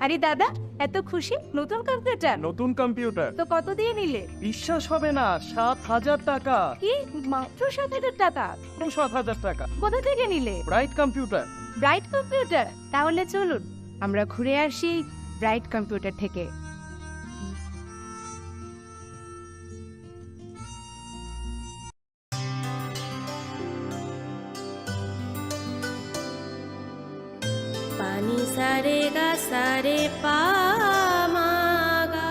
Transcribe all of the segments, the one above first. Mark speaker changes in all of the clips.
Speaker 1: আরে দাদা, এত খুশি? নতুন কম্পিউটার?
Speaker 2: নতুন কম্পিউটার
Speaker 1: তো কত দিয়ে নিলে?
Speaker 2: বিশ্বাস হবে না, 7,000 টাকা।
Speaker 1: কি, মাত্র 7,000 টাকা?
Speaker 2: 7,000 টাকা।
Speaker 1: কোথা থেকে নিলে?
Speaker 2: Bright computer.
Speaker 1: Bright computer? তাহলে চলুন আমরা ঘুরে আসি ব্রাইট কম্পিউটার থেকে।
Speaker 3: पानी सारे गा सारे पा मा गा।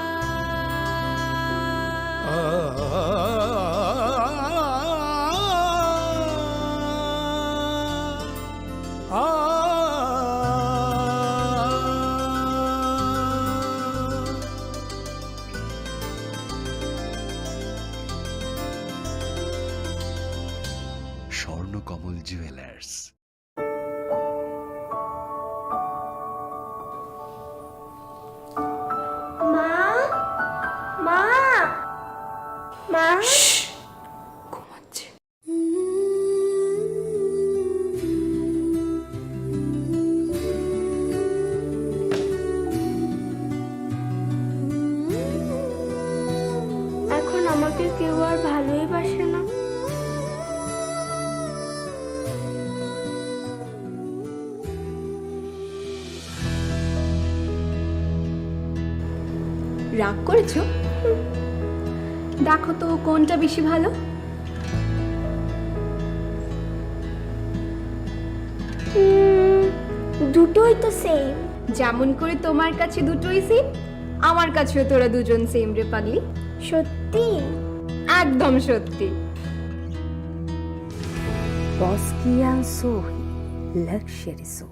Speaker 4: স্বর্ণকমল জুয়েলার্স।
Speaker 3: মা মা মা
Speaker 1: ঘুমাচ্ছে।
Speaker 3: এখন আমাকে কেউ আর ভালোই বাসে না।
Speaker 5: রাগ করেছো? দেখো তো কোনটা বেশি ভালো।
Speaker 3: দুটোই তো সেম।
Speaker 5: যেমন করে তোমার কাছে দুটোই সেম, আমার কাছেও তোরা দুজন সেম রে পাগলি।
Speaker 3: সত্যি?
Speaker 5: একদম সত্যি।
Speaker 1: বস্কিয়ান সোহি লাক্সারি সো।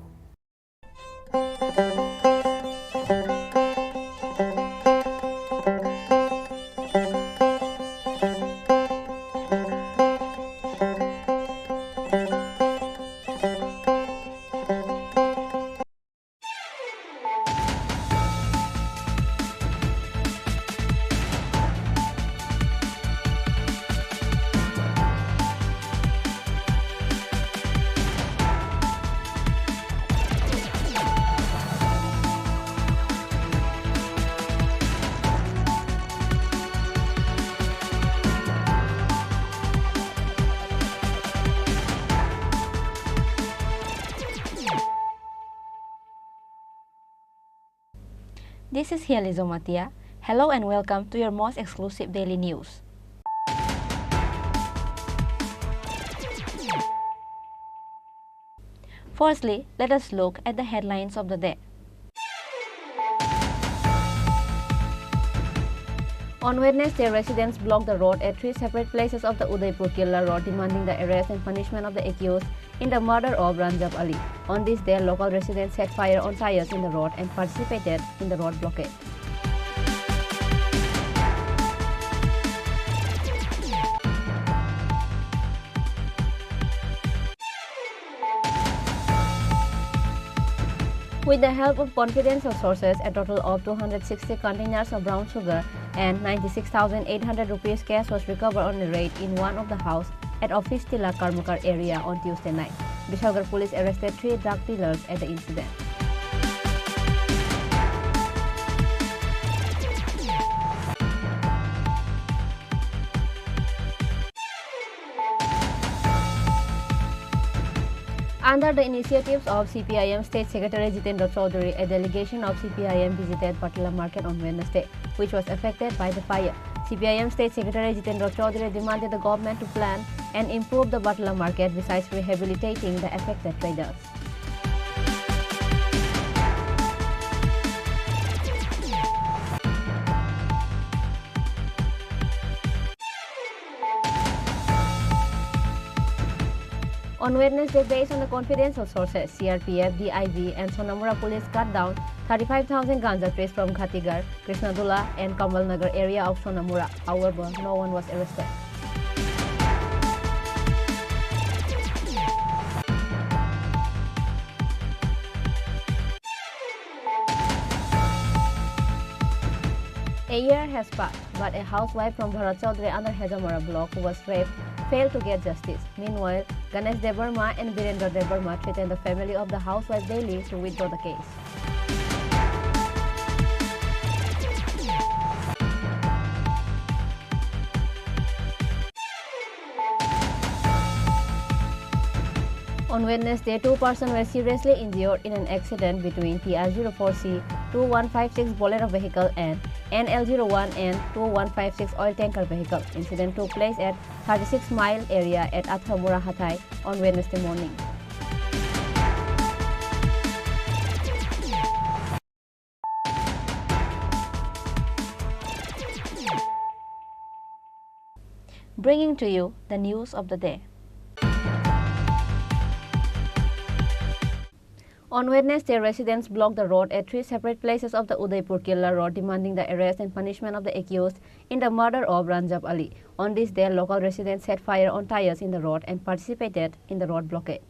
Speaker 6: This is Hializo Matia. Hello and welcome to your most exclusive daily news. Firstly, let us look at the headlines of the day. On Wednesday, residents blocked the road at 3 separate places of the Udaipur-Killa road, demanding the arrest and punishment of the accused in the murder of Ranjab Ali. On this day, local residents set fire on tires in the road and participated in the road blockade. With the help of confidential sources, a total of 260 containers of brown sugar and 96,800 rupees cash was recovered on a raid in one of the house at Office Tila Karmakar area on Tuesday night. Bishalgarh police arrested 3 drug dealers at the incident. Under the initiatives of CPIM State Secretary Jitendra Chaudhary, a delegation of CPIM visited Patla Market on Wednesday, which was affected by the fire. CPIM State Secretary Jitendra Chaudhary demanded the government to plan and improve the Batla market besides rehabilitating the affected traders. On Wednesday, based on the confidential sources, CRPF, DIV, and Sonamura police cut down 35,000 ganja trees from Khatigar, Krishnadula, and Kamalnagar area of Sonamura. However, no one was arrested. A year has passed, but a housewife from Bharat Chaudhary under Hejamara block who was raped failed to get justice. Meanwhile, Ganesh Devarma and Virendra Devarma threatened the family of the housewife daily to withdraw the case. On Wednesday, 2 persons were seriously injured in an accident between TR04C 2156 Bolero vehicle and NL01 and 2156 oil tanker vehicle. Incident took place at 36 Mile area at Athamura Hathai on Wednesday morning. Bringing to you the news of the day. On Wednesday, residents blocked the road at 3 separate places of the Udaipur Killa Road, demanding the arrest and punishment of the accused in the murder of Ranjab Ali. On this day, local residents set fire on tires in the road and participated in the road blockade.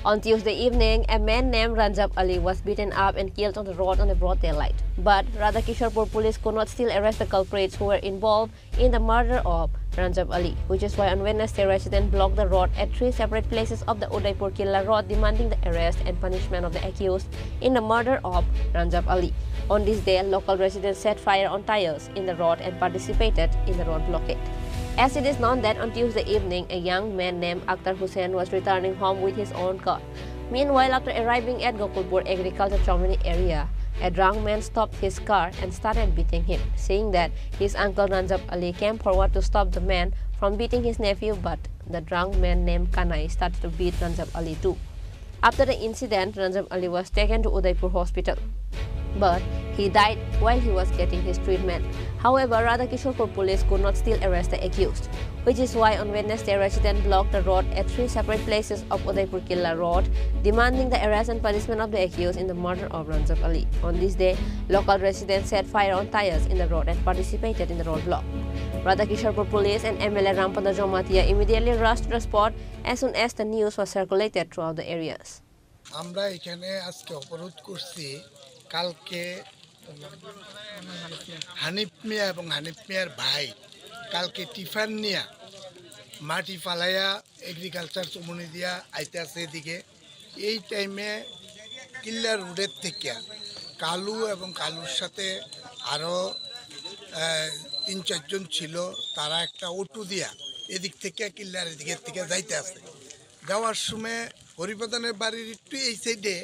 Speaker 6: On Tuesday evening, a man named Ranjab Ali was beaten up and killed on the road on the broad daylight. But Radhakisharpur police could not still arrest the culprits who were involved in the murder of Ranjab Ali, which is why on Wednesday residents blocked the road at 3 separate places of the Udaipur Killa Road, demanding the arrest and punishment of the accused in the murder of Ranjab Ali. On this day, local residents set fire on tires in the road and participated in the road blockade. As it is known that on Tuesday evening, a young man named Akhtar Hussain was returning home with his own car. Meanwhile, after arriving at Gokulpur Agriculture Community area, a drunk man stopped his car and started beating him, saying that his uncle Ranjab Ali came forward to stop the man from beating his nephew, but the drunk man named Kanai started to beat Ranjab Ali too. After the incident, Ranjab Ali was taken to Udaipur Hospital, but he died while he was getting his treatment. However, Radhakisharpur police could not still arrest the accused, which is why on Wednesday residents blocked the road at 3 separate places of Udaipur Killa Road, demanding the arrest and punishment of the accused in the murder of Ranjab Ali. On this day, local residents set fire on tires in the road and participated in the road block. Radhakisharpur police and MLA Rampada Jomatia immediately rushed to the spot as soon as the news was circulated throughout the areas.
Speaker 4: আমরা এখানে আজকে অবরোধ করছি কালকে হানিফ মিয়া এবং হানিফ মিয়ার ভাই কালকে টিফান নিয়া মাটি ফালাইয়া এগ্রিকালচার চমুনি দিয়া আইতে আছে এদিকে এই টাইমে কিল্লা রোডের থেকে কালু এবং কালুর সাথে আরও ৩-৪ জন ছিল তারা একটা অটো দিয়া এদিক থেকে কিল্লার এদিকের থেকে যাইতে আছে যাওয়ার সময় হরিপ্রধানের বাড়ির একটু এই সাইডে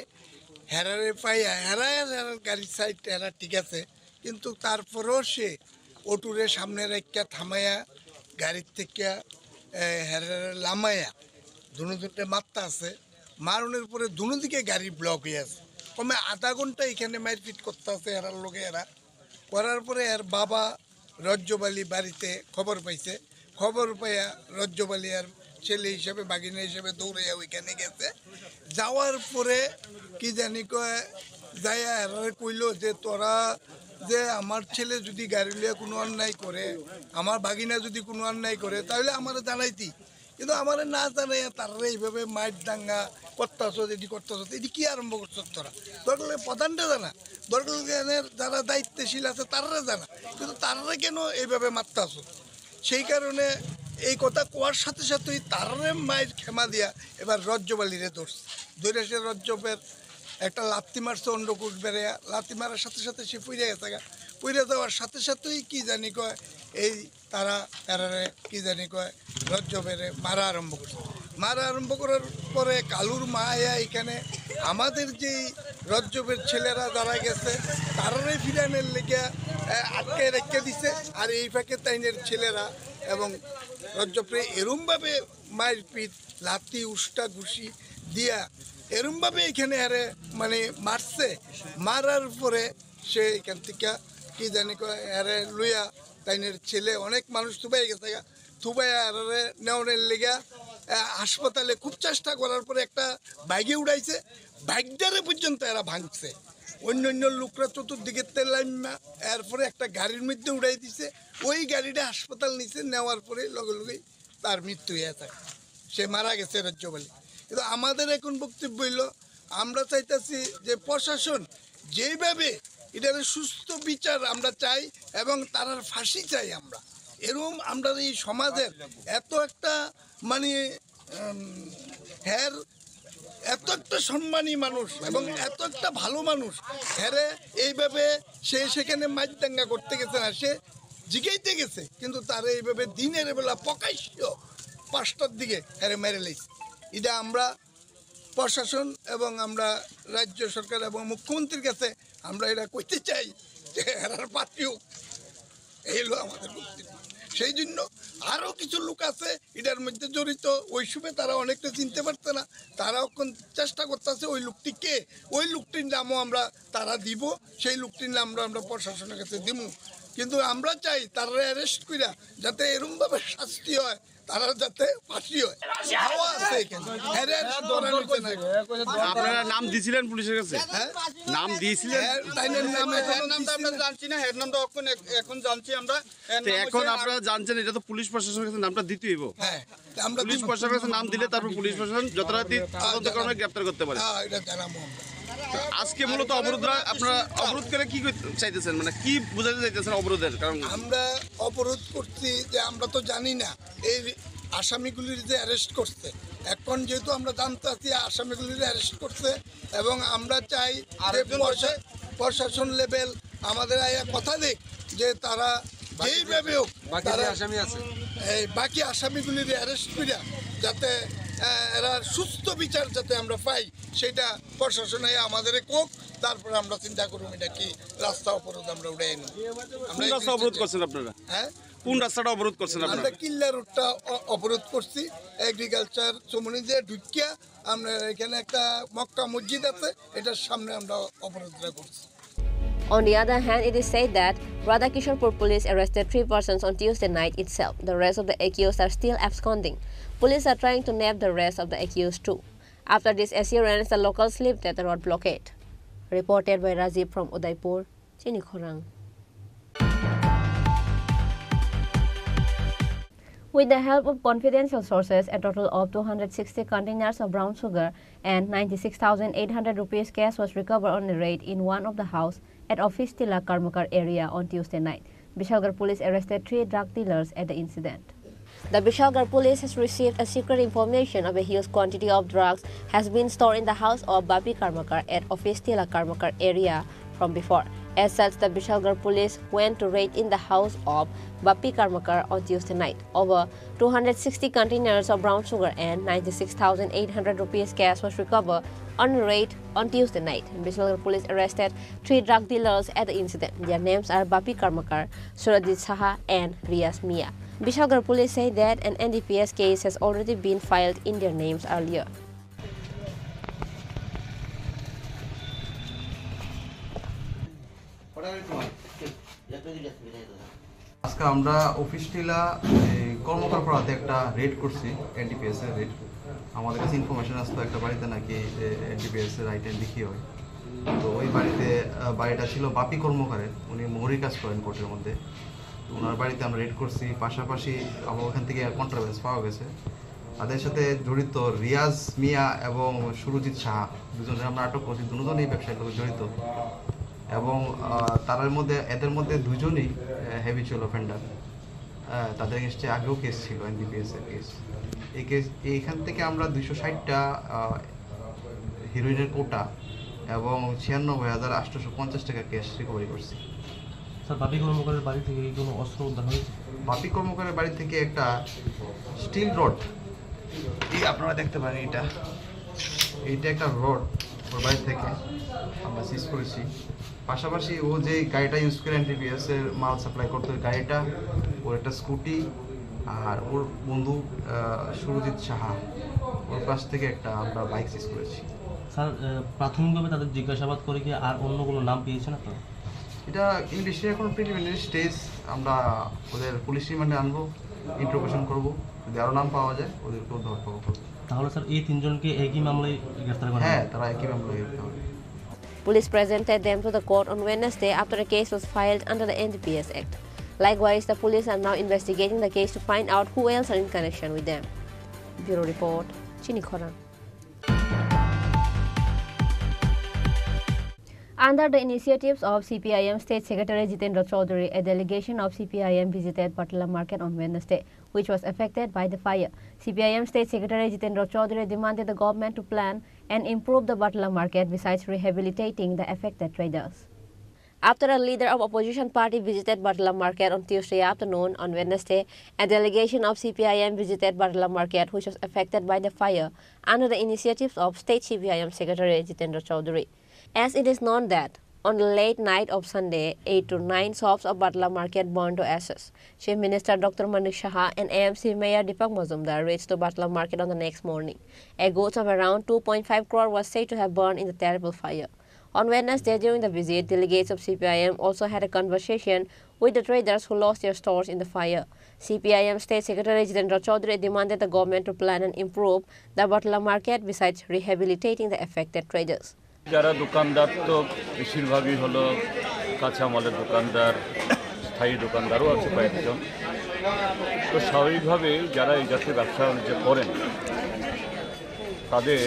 Speaker 4: হেরারে পাইয়া হেরার গাড়ির সাইড হেরা ঠিক আছে কিন্তু তারপরেও সে অটুরে সামনে রেখা থামাইয়া গাড়ির থেকে হেরারে লামাইয়া দুটো মারতে আছে মারণের পরে দুদিকে গাড়ি ব্লক হয়ে আছে কমে আধা ঘন্টা এখানে মারপিট করতে আছে হেরার লোকে এরা করার পরে এর বাবা রজ্জবালি বাড়িতে খবর পাইছে খবর পাইয়া রজ্জবালি আর ছেলে হিসেবে বাগিনা হিসেবে দৌড়াইয়া ওইখানে গেছে যাওয়ার পরে কি জানি কয় যাইয়া এরারে কইল যে তোরা যে আমার ছেলে যদি গাড়ি লিয়ে কোনো অন্যায় করে আমার বাগিনা যদি কোনো অন্যায় করে তাহলে আমার জানাইতি কিন্তু আমার না জানাইয়া তারা এইভাবে মাইট দাঙ্গা করতেছ এটি করতেছ এটি কী আরম্ভ করছ তোরা দরকার প্রধানটা জানা দরকার যারা দায়িত্বশীল আছে তারা জানা কিন্তু তারা কেন এইভাবে মারতেছ সেই কারণে এই কথা কোয়ার সাথে সাথেই তারে মায়ের ক্ষমা দিয়া এবার রজ্জবালিরে ধরে সে রজ্জবের একটা লাত্তি মারছে অন্ডকুট বেড়ে লাত্তি মারার সাথে সাথে সে পুড়ে গেছে পুড়ে যাওয়ার সাথে সাথেই কি জানি কয় এই তারারে কি জানি কয় রজ্জবেরে মারা আরম্ভ করছে মারা আরম্ভ করার পরে কালুর মা এখানে আমাদের যেই রজ্জবের ছেলেরা যারা গেছে তারারে ফিরানের লেগে আটকে রেখে দিছে আর এই ফাঁকে তাইনের ছেলেরা এবং রজ্জবরে এরমভাবে মায়ের পিঠ লাতি উষ্টা ঘুষি দিয়া এরমভাবে এখানে আরে মানে মারছে মারার পরে সে এখান থেকে কি জানি আরে লইয়া তাইনের ছেলে অনেক মানুষ থুবাই গেছে থুবাই আরে নেওয়ার লেগা হাসপাতালে খুব চেষ্টা করার পরে একটা বাইকে উড়াইছে বাইকটারে পর্যন্ত এরা ভাঙছে অন্য লোকরা চতুর্দিকে তেলাইমা এরপরে একটা গাড়ির মধ্যে উড়াই দিছে ওই গাড়িটা হাসপাতাল নিচে নেওয়ার পরে লগে লগেই তার মৃত্যু হয়ে থাকে সে মারা গেছে রাজ্যপালি কিন্তু আমাদের এখন বক্তব্য হইল আমরা চাইতেছি যে প্রশাসন যেইভাবে এটার সুস্থ বিচার আমরা চাই এবং তার ফাঁসি চাই আমরা এরকম আমরা এই সমাজের এত একটা মানে হ্যার এত একটা সম্মানী মানুষ এবং এত একটা ভালো মানুষ, হ্যারে এইভাবে সে সেখানে মাইদাঙ্গা করতে গেছে না, সে জিগাইতে গেছে, কিন্তু তার এইভাবে দিনের বেলা প্রকাশ্য 5টার দিকে হ্যারে মেরে লেছে। এটা আমরা প্রশাসন এবং আমরা রাজ্য সরকার এবং মুখ্যমন্ত্রীর কাছে আমরা এটা কইতে চাই যে হেরার পাঠিও এই হলো আমাদের বক্তব্য। সেই জন্য আরও কিছু লোক আছে এটার মধ্যে জড়িত, ওই সময় তারা অনেকটা চিনতে পারছে না, তারাও চেষ্টা করতেছে ওই লোকটি কে, ওই লোকটির নামও আমরা তারা দিব, সেই লোকটির নাম আমরা প্রশাসনের কাছে দিব। কিন্তু আমরা চাই তারা অ্যারেস্ট কইরা যাতে এরকমভাবে শাস্তি হয়, তারা যাতে ফাঁসি হয়। হাওয়া আছে এখানে, হ্যারাস ধরা নিতে না।
Speaker 7: আপনারা নাম দিয়েছিলেন পুলিশের কাছে?
Speaker 4: হ্যাঁ,
Speaker 7: নাম দিয়েছিলেন?
Speaker 4: তাইনের নাম এখনো
Speaker 8: নামটা আমরা জানছি না, হেড নামটা এখন জানছি আমরা।
Speaker 7: তো এখন আপনারা জানছেন এটা তো পুলিশ প্রশাসনের কাছে নামটা দিতেই হইব।
Speaker 4: হ্যাঁ, আমরা
Speaker 7: পুলিশ প্রশাসনের কাছে নাম দিলে তারপর পুলিশ প্রশাসন যথারীতি তদন্ত করে গ্রেফতার করতে পারে।
Speaker 4: হ্যাঁ, এটা জানাবো আমরা।
Speaker 7: আজকে মূলত আপনারা অবরোধ করে কি চাইতেছেন, মানে কি বোঝাতে চাইতেছেন অবরোধের কারণ?
Speaker 4: আমরা অবরোধ করছি যে আমরা তো জানি না এই আসামিগুলির যে অ্যারেস্ট করছে, এখন যেহেতু আমরা জানতে পারছি আসামিগুলির অ্যারেস্ট করছে, এবং আমরা চাই যে প্রশাসন লেভেল আমাদের কথা দেখ যে তারা যেইভাবে হোক তারা এই বাকি আসামিগুলির অ্যারেস্ট করে যাতে এরা সুস্থ বিচার যাতে আমরা পাই, সেটা প্রশাসনে আমাদের কোক, তারপর আমরা চিন্তা করুন এটা কি রাস্তা অবরোধ আমরা উড়াই নেব।
Speaker 7: কোন রাস্তা অবরোধ করছেন আপনারা?
Speaker 4: হ্যাঁ,
Speaker 7: কোন রাস্তাটা অবরোধ করছেন আপনারা?
Speaker 4: আমরা কিল্লা রোডটা অবরোধ করছি, এগ্রিকালচার চমনি দিয়ে ঢুকিয়া আমরা এখানে একটা মক্কা মসজিদ আছে, এটার সামনে আমরা অবরোধটা করছি।
Speaker 6: On the other hand, it is said that Radhakisharpur police arrested 3 persons on Tuesday night itself. The rest of the accused are still absconding. Police are trying to nab the rest of the accused too. After this assurance, the locals lifted the road blockade. Reported by Rajiv from Udaipur, Chini Khorang. With the help of confidential sources, a total of 260 containers of brown sugar and 96,800 rupees cash was recovered on a raid in one of the house at Office Tila Karmakar area on Tuesday night. Bishalgarh police arrested 3 drug dealers at the incident. The Bishalgarh police has received a secret information of a huge quantity of drugs has been stored in the house of Bapi Karmakar at Office Tila Karmakar area from before. As such, the Bishalgarh police went to raid in the house of Bapi Karmakar on Tuesday night. Over 260 containers of brown sugar and 96,800 rupees cash was recovered on a raid on Tuesday night. Bishalgarh police arrested 3 drug dealers at the incident. Their names are Bapi Karmakar, Surajit Saha, and Riaz Mia. Bishalgarh police say that an NDPS case has already been filed in their names earlier.
Speaker 9: আজকে আমরা office টিলা কর্মকার পাড়াতে একটা red করছি, NDPS এর red. আমাদের কাছে information আসতো একটা বাড়িতে নাকি এনডিপিএস এর আইটেম বিক্রি হয়। তো ওই বাড়িটা ছিল বাপি কর্মকারের, উনি মোহরি কাজ করেন কোর্টের মধ্যে। তো ওনার বাড়িতে আমরা রেড করছি, পাশাপাশি আমার ওখান থেকে কন্ট্রাভেন্স পাওয়া গেছে। তাদের সাথে জড়িত রিয়াজ মিয়া এবং সুরজিৎ সাহা, দুজনে আমরা আটক করছি। দুজনেই ব্যবসায়ের সাথে জড়িত এবং এদের মধ্যে দুজনই হ্যাবিচুয়াল অফেন্ডার। তাদের এগেনস্টে আগেও কেস ছিল, এনডিপিএস এর কেস। এইখান থেকে আমরা 260টা হিরোইনের কোটা এবং 96,850 টাকা ক্যাশ রিকভারি করছি।
Speaker 10: স্যার, বাপি কর্মকারের বাড়ি থেকে কোনো অস্ত্র উদ্ধার হয়েছে?
Speaker 9: বাপি কর্মকারের বাড়ি থেকে একটা স্টিল রড, এই আপনারা দেখতে পারেন, এইটা একটা রড ওর বাড়ি থেকে আমরা সিজ করেছি। পাশাপাশি ও যে গাড়িটা ইউজ করে এনডিপিএস এর মাল সাপ্লাই করতো, ওই গাড়িটা, ওর একটা স্কুটি, আর ওর বন্ধু সুরজিৎ সাহা, ওর কাছ থেকে একটা আমরা বাইক সিজ করেছি।
Speaker 10: স্যার, প্রাথমিকভাবে তাদের জিজ্ঞাসাবাদ করে কি আর অন্য কোনো নাম পেয়েছেন আপনারা?
Speaker 9: এটা ইংলিশে এখন প্রিলিমিনারি স্টেজ, আমরা ওদের পুলিশ রিমান্ডে আনবো, ইন্টারোগেশন করবো, যদি আরও নাম পাওয়া যায় ওদেরকেও ধরতে হবে।
Speaker 10: তাহলে স্যার এই 3 জনকে একই মামলায় গ্রেফতার করা?
Speaker 9: হ্যাঁ, তারা একই মামলায় গ্রেফতার হবে।
Speaker 6: Police presented them to the court on Wednesday after a case was filed under the NDPS Act. Likewise, the police are now investigating the case to find out who else are in connection with them. Bureau Report, Chini Khorang. Under the initiatives of CPIM State Secretary Jitendra Chaudhary, a delegation of CPIM visited Patla Market on Wednesday, which was affected by the fire. CPIM State Secretary Jitendra Chaudhary demanded the government to plan and improve the Batla market besides rehabilitating the affected traders. After a leader of opposition party visited Batla market on Tuesday afternoon, on Wednesday, a delegation of CPIM visited Batla market, which was affected by the fire, under the initiatives of State CPIM Secretary Jitendra Chaudhary. As it is known that on the late night of Sunday, 8 to 9 shops of Batla market burned to ashes. Chief Minister Dr. Manik Saha and AMC Mayor Deepak Mazumdar reached the Batla market on the next morning. A goods of around 2.5 crore was said to have burned in the terrible fire. On Wednesday, during the visit, delegates of CPIM also had a conversation with the traders who lost their stores in the fire. CPIM State Secretary Jitendra Chaudhary demanded the government to plan and improve the Batla market besides rehabilitating the affected traders.
Speaker 11: যারা দোকানদার তো বেশিরভাগই হলো কাঁচামালের দোকানদার, স্থায়ী দোকানদারও আছে কয়েকজন। তো স্বাভাবিকভাবেই যারা এই জাতীয় ব্যবসা বাণিজ্য করেন তাদের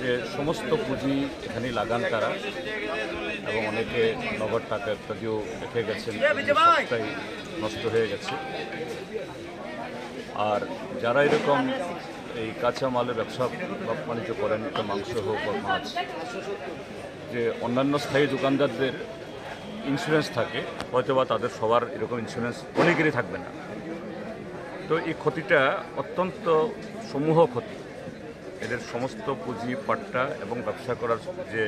Speaker 11: যে সমস্ত পুঁজি এখানে লাগান তারা, এবং অনেকে নগদ টাকা ইত্যাদিও রেখে গেছেন, সবটাই নষ্ট হয়ে গেছে। আর যারা এরকম এই কাঁচা মালের ব্যবসা বাণিজ্য করেন, একটা মাংস হোক বা মাছ, যে অন্যান্য স্থায়ী দোকানদারদের ইন্স্যুরেন্স থাকে, হয়তো বা তাদের সবার এরকম ইন্স্যুরেন্স অনেকেরই থাকবে না। তো এই ক্ষতিটা অত্যন্ত সমূহ ক্ষতি, এদের সমস্ত পুঁজি পাট্টা এবং ব্যবসা করার যে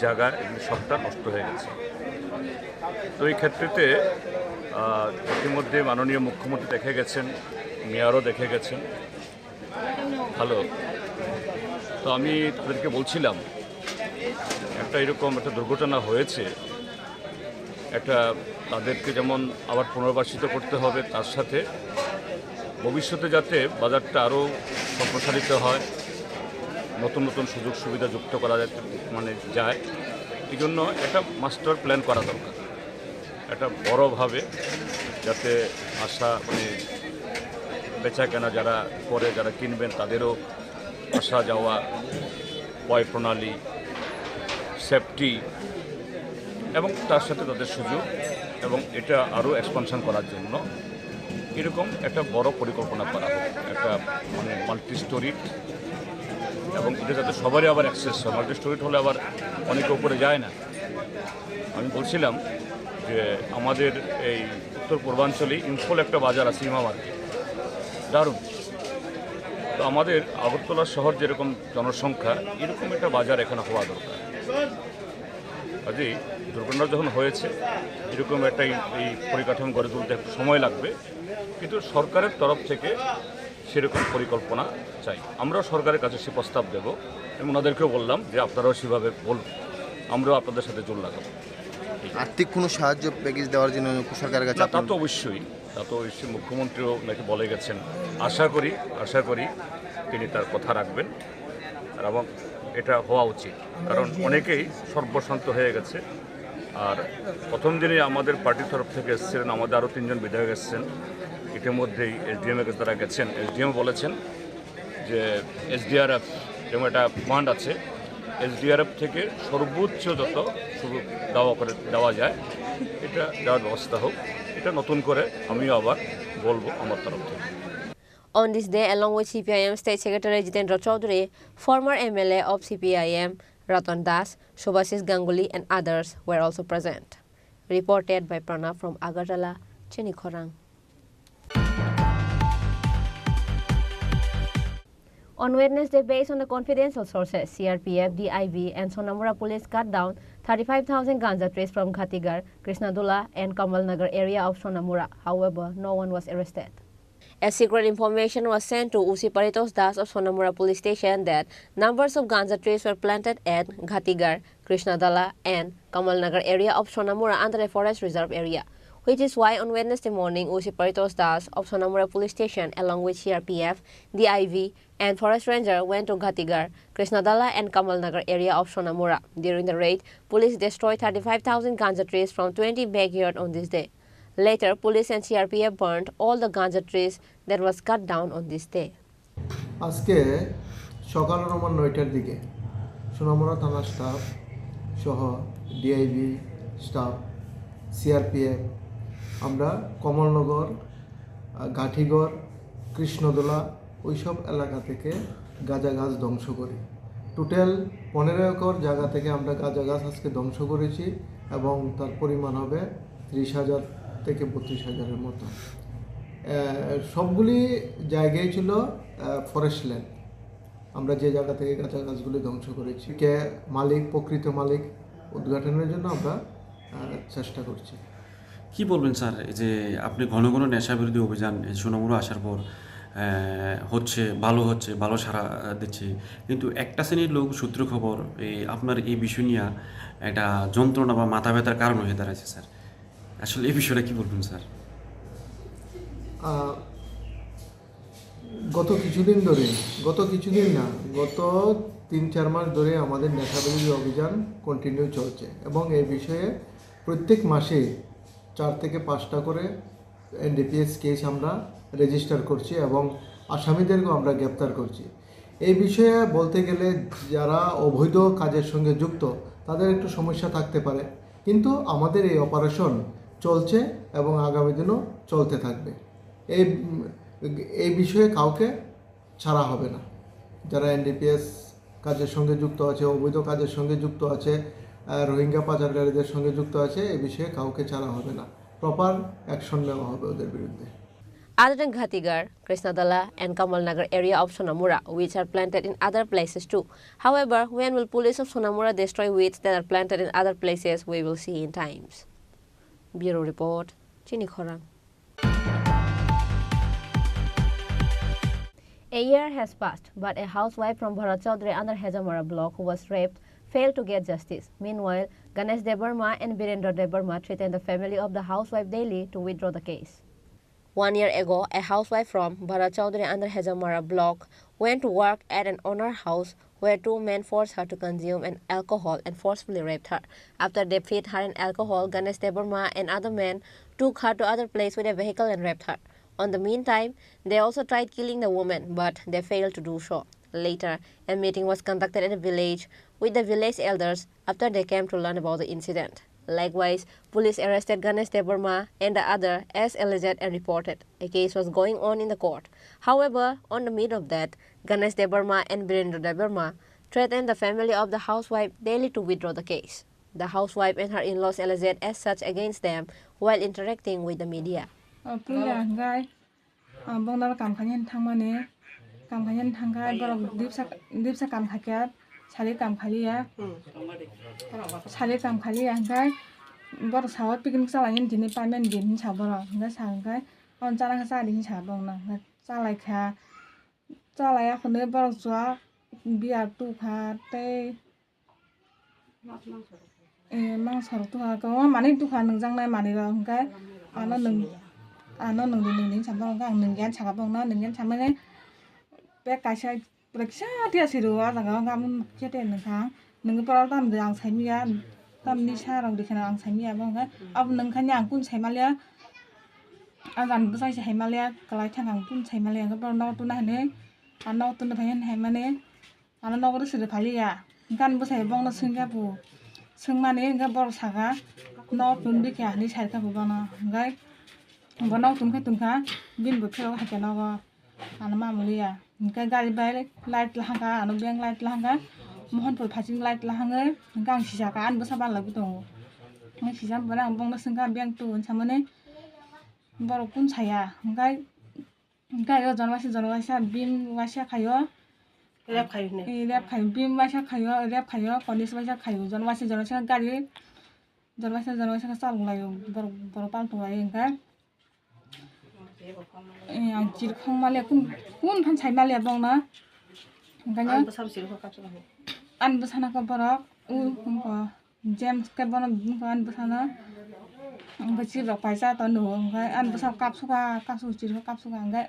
Speaker 11: জায়গা এগুলি সবটা নষ্ট হয়ে গেছে। তো এই ক্ষেত্রেতে ইতিমধ্যে মাননীয় মুখ্যমন্ত্রী দেখে গেছেন, মেয়রও দেখে গেছেন। হ্যালো, তো আমি তাদেরকে বলছিলাম একটা এরকম একটা দুর্ঘটনা হয়েছে, একটা তাদেরকে যেমন আবার পুনর্বাসিত করতে হবে, তার সাথে ভবিষ্যতে যাতে বাজারটা আরও সম্প্রসারিত হয়, নতুন নতুন সুযোগ সুবিধা যুক্ত করা যায়, এই জন্য একটা মাস্টার প্ল্যান করা দরকার, একটা বড়োভাবে, যাতে বেচা কেনা যারা করে, যারা কিনবেন তাদেরও আসা যাওয়া, ক্রয় প্রণালী, সেফটি এবং তার সাথে তাদের সুযোগ, এবং এটা আরও এক্সপানশন করার জন্য এরকম একটা বড় পরিকল্পনা করা হবে, একটা মাল্টি স্টোরিড, এবং এটা যাতে সবারই আবার অ্যাক্সেস হয়। মাল্টি স্টোরিড হলে আবার অনেকে উপরে যায় না। আমি বলছিলাম যে আমাদের এই উত্তর পূর্বাঞ্চলে ইম্ফল একটা বাজার আছে, ইমা মার্কেট, দারুণ। তো আমাদের আগরতলা শহর যেরকম জনসংখ্যা, এরকম একটা বাজার এখানে হওয়া দরকার। কাজেই দুর্ঘটনা যখন হয়েছে, এরকম একটা এই পরিকাঠামো গড়ে তুলতে একটু সময় লাগবে, কিন্তু সরকারের তরফ থেকে সেরকম পরিকল্পনা চাই। আমরাও সরকারের কাছে সে প্রস্তাব দেব, এবং ওনাদেরকেও বললাম যে আপনারাও সেভাবে বলুন, আমরাও আপনাদের সাথে জোর লাগাবো।
Speaker 12: আর্থিক কোনো সাহায্য প্যাকেজ দেওয়ার জন্য সরকারের কাছে?
Speaker 11: তা তো অবশ্যই, মুখ্যমন্ত্রীও নাকি বলে গেছেন। আশা করি তিনি তার কথা রাখবেন, এবং এটা হওয়া উচিত, কারণ অনেকেই সর্বশান্ত হয়ে গেছে। আর প্রথম দিনই আমাদের পার্টির তরফ থেকে এসেছিলেন, আমাদের আরও 3জন বিধায়ক এসেছেন, ইতিমধ্যেই এসডিএমের কাছে তারা গেছেন। এসডিএম বলেছেন যে এসডিআরএফ যেমন একটা ফান্ড আছে, এসডিআরএফ থেকে সর্বোচ্চ যত সুযোগ দেওয়া যায় এটা দেওয়ার ব্যবস্থা হোক। এটা নতুন করে আমিও আবার বলবো আমার তরফ থেকে।
Speaker 6: On this day, along with CPIM State Secretary Jitendra Chaudhary, former MLA of CPIM Ratan Das, Subhasis Ganguly and others were also present. Reported by Pranav from Agartala, Chini Khorang. On Wednesday, based on the confidential sources, CRPF, DIV and Sonamura police cut down 35,000 ganja trees from Ghatigar, Krishnadula and Kamalnagar area of Sonamura. However, no one was arrested. As secret information was sent to Usi Paritos Das of Sonamura police station that numbers of ganja trees were planted at Ghatigar, Krishnadala and Kamalnagar area of Sonamura under a forest reserve area, which is why on Wednesday morning, Usi Paritos Das of Sonamura police station along with CRPF, DIV and forest ranger went to Ghatigar, Krishnadala and Kamalnagar area of Sonamura. During the raid, police destroyed 35,000 ganja trees from 20 backyards on this day. Later, police and CRPF burned all the ganja trees that was cut down on this day.
Speaker 13: আজকে সকাল 9টার দিকে সোনামুড়া থানা staff সহ DIB staff, CRPF, আমরা কমলনগর, গাঠিগড় কৃষ্ণদোলা ওইসব এলাকা থেকে গাঁজা গাছ ধ্বংস করি। টোটাল 15 একর জায়গা থেকে আমরা গাঁজা গাছ আজকে ধ্বংস করেছি এবং তার পরিমাণ হবে 30,000 থেকে 32,000-এর মতো। সবগুলি জায়গায় ছিল ফরেস্ট ল্যান্ড। আমরা যে জায়গা থেকে গাঁজা গাছগুলি ধ্বংস করেছি কে মালিক, প্রকৃত মালিক উদ্ঘাটনের জন্য আমরা চেষ্টা করছি।
Speaker 14: কি বলবেন স্যার, এই যে আপনি ঘন ঘন নেশা বিরোধী অভিযান সোনামুড়া আসার পর ভালো সাড়া দিচ্ছে, কিন্তু একটা শ্রেণীর লোক সূত্র খবর আপনার এই বিষয় নিয়ে একটা যন্ত্রণা বা মাথা ব্যথার কারণ হয়ে দাঁড়াচ্ছে স্যার। আসলে এই বিষয়টা কি বলবেন স্যার?
Speaker 13: গত তিন চার মাস ধরে আমাদের নেশাবিরোধী অভিযান কন্টিনিউ চলছে এবং এই বিষয়ে প্রত্যেক মাসে 4 থেকে 5টা করে এনডিপিএস কেস আমরা রেজিস্টার করছি এবং আসামিদেরকেও আমরা গ্রেপ্তার করছি। এই বিষয়ে বলতে গেলে যারা অবৈধ কাজের সঙ্গে যুক্ত তাদের একটু সমস্যা থাকতে পারে, কিন্তু আমাদের এই অপারেশন চলছে এবং আগামী দিনও চলতে থাকবে। এই বিষয়ে কাউকে ছাড়া হবে না। যারা এনডিপিএস কাজের সঙ্গে যুক্ত আছে, অবৈধ কাজের সঙ্গে যুক্ত আছে, রোহিঙ্গা পাচারকারীদের সঙ্গে যুক্ত আছে, এই বিষয়ে কাউকে ছাড়া হবে না। প্রপার অ্যাকশন নেওয়া হবে ওদের বিরুদ্ধে।
Speaker 6: Other than Ghatigar, Krishnadala and Kamalnagar area of Sonamura, which are planted in other places too. However, when will police of Sonamura destroy weeds that are planted in other places, we will see in times. Bureau Report, Chini Khorang. A year has passed, but a housewife from Bharat Chaudhary under Hejamara block who was raped failed to get justice. Meanwhile, Ganesh Debarma and Birendra Debarma threatened the family of the housewife daily to withdraw the case. 1 year ago, a housewife from Bharat Chaudhary under Hejamara block went to work at an owner house where 2 men forced her to consume an alcohol and forcefully raped her. After they fed her an alcohol, Ganesh Debarma and other men took her to other place with a vehicle and raped her. On the meantime, they also tried killing the woman, but they failed to do so. Later, a meeting was conducted at a village with the village elders after they came to learn about the incident. Likewise, police arrested Ganesh Debarma and the other as alleged and reported. A case was going on in the court. However, on the mid of that, Ganesh Debarma and Birendra Debarma threatened the family of the housewife daily to withdraw the case. The housewife and her in-laws alleged as such against them while interacting with the media.
Speaker 15: साले काम खालिया ओमफ्राय बर सावा picnic जालायनो दिनै पामेन दिन साबर ओमफ्राय सांखाय अन जालाखा जादिन साबंना जालायाखौनो बर जुआ बिया तुखा ते मांसर तुखा माने तुखा नोंजांनाय मानेबा ओमफ्राय आनो नोंदिन साबं आं नोंगियान सागाबंना नोंगियान सामने बे कायसा Praksa dia siru ada ngam cete nengkang nengkepala tam de ang saimia tam ni sarang di kana ang saimia bang kan ab nengkanya ang pun saimalia agan besai saimalia kalai thang ang pun saimalia ka par no tu na ne ano tu na phayan hai mane ano no ko siru phali ya kan besai bang na singga pu singmane ga bor saga no tun bi kya ni sai ka bu bana ngai bono tumka bin bu phero ha kana ga ano ma mulia Nggak gari balik light lahanga anu biang light lahanga mohon pul phajing light lahanga ngang sisa ka an besaban lagu to ngai sisa barang bong na sengka biang tu samane baru pun saya ngai yo janwasi bim wasya khayo rap khayo bim wasya khayo konis wasya khayo janwasi gari janwasi ka sal layo baru pal tu layo ngai ang cirkhong malia kun pan sai malia bong na nganya an besana ka borok ko james ka bono an besana ang ci rok paisa to no ngai an besa kapsu cirka ngai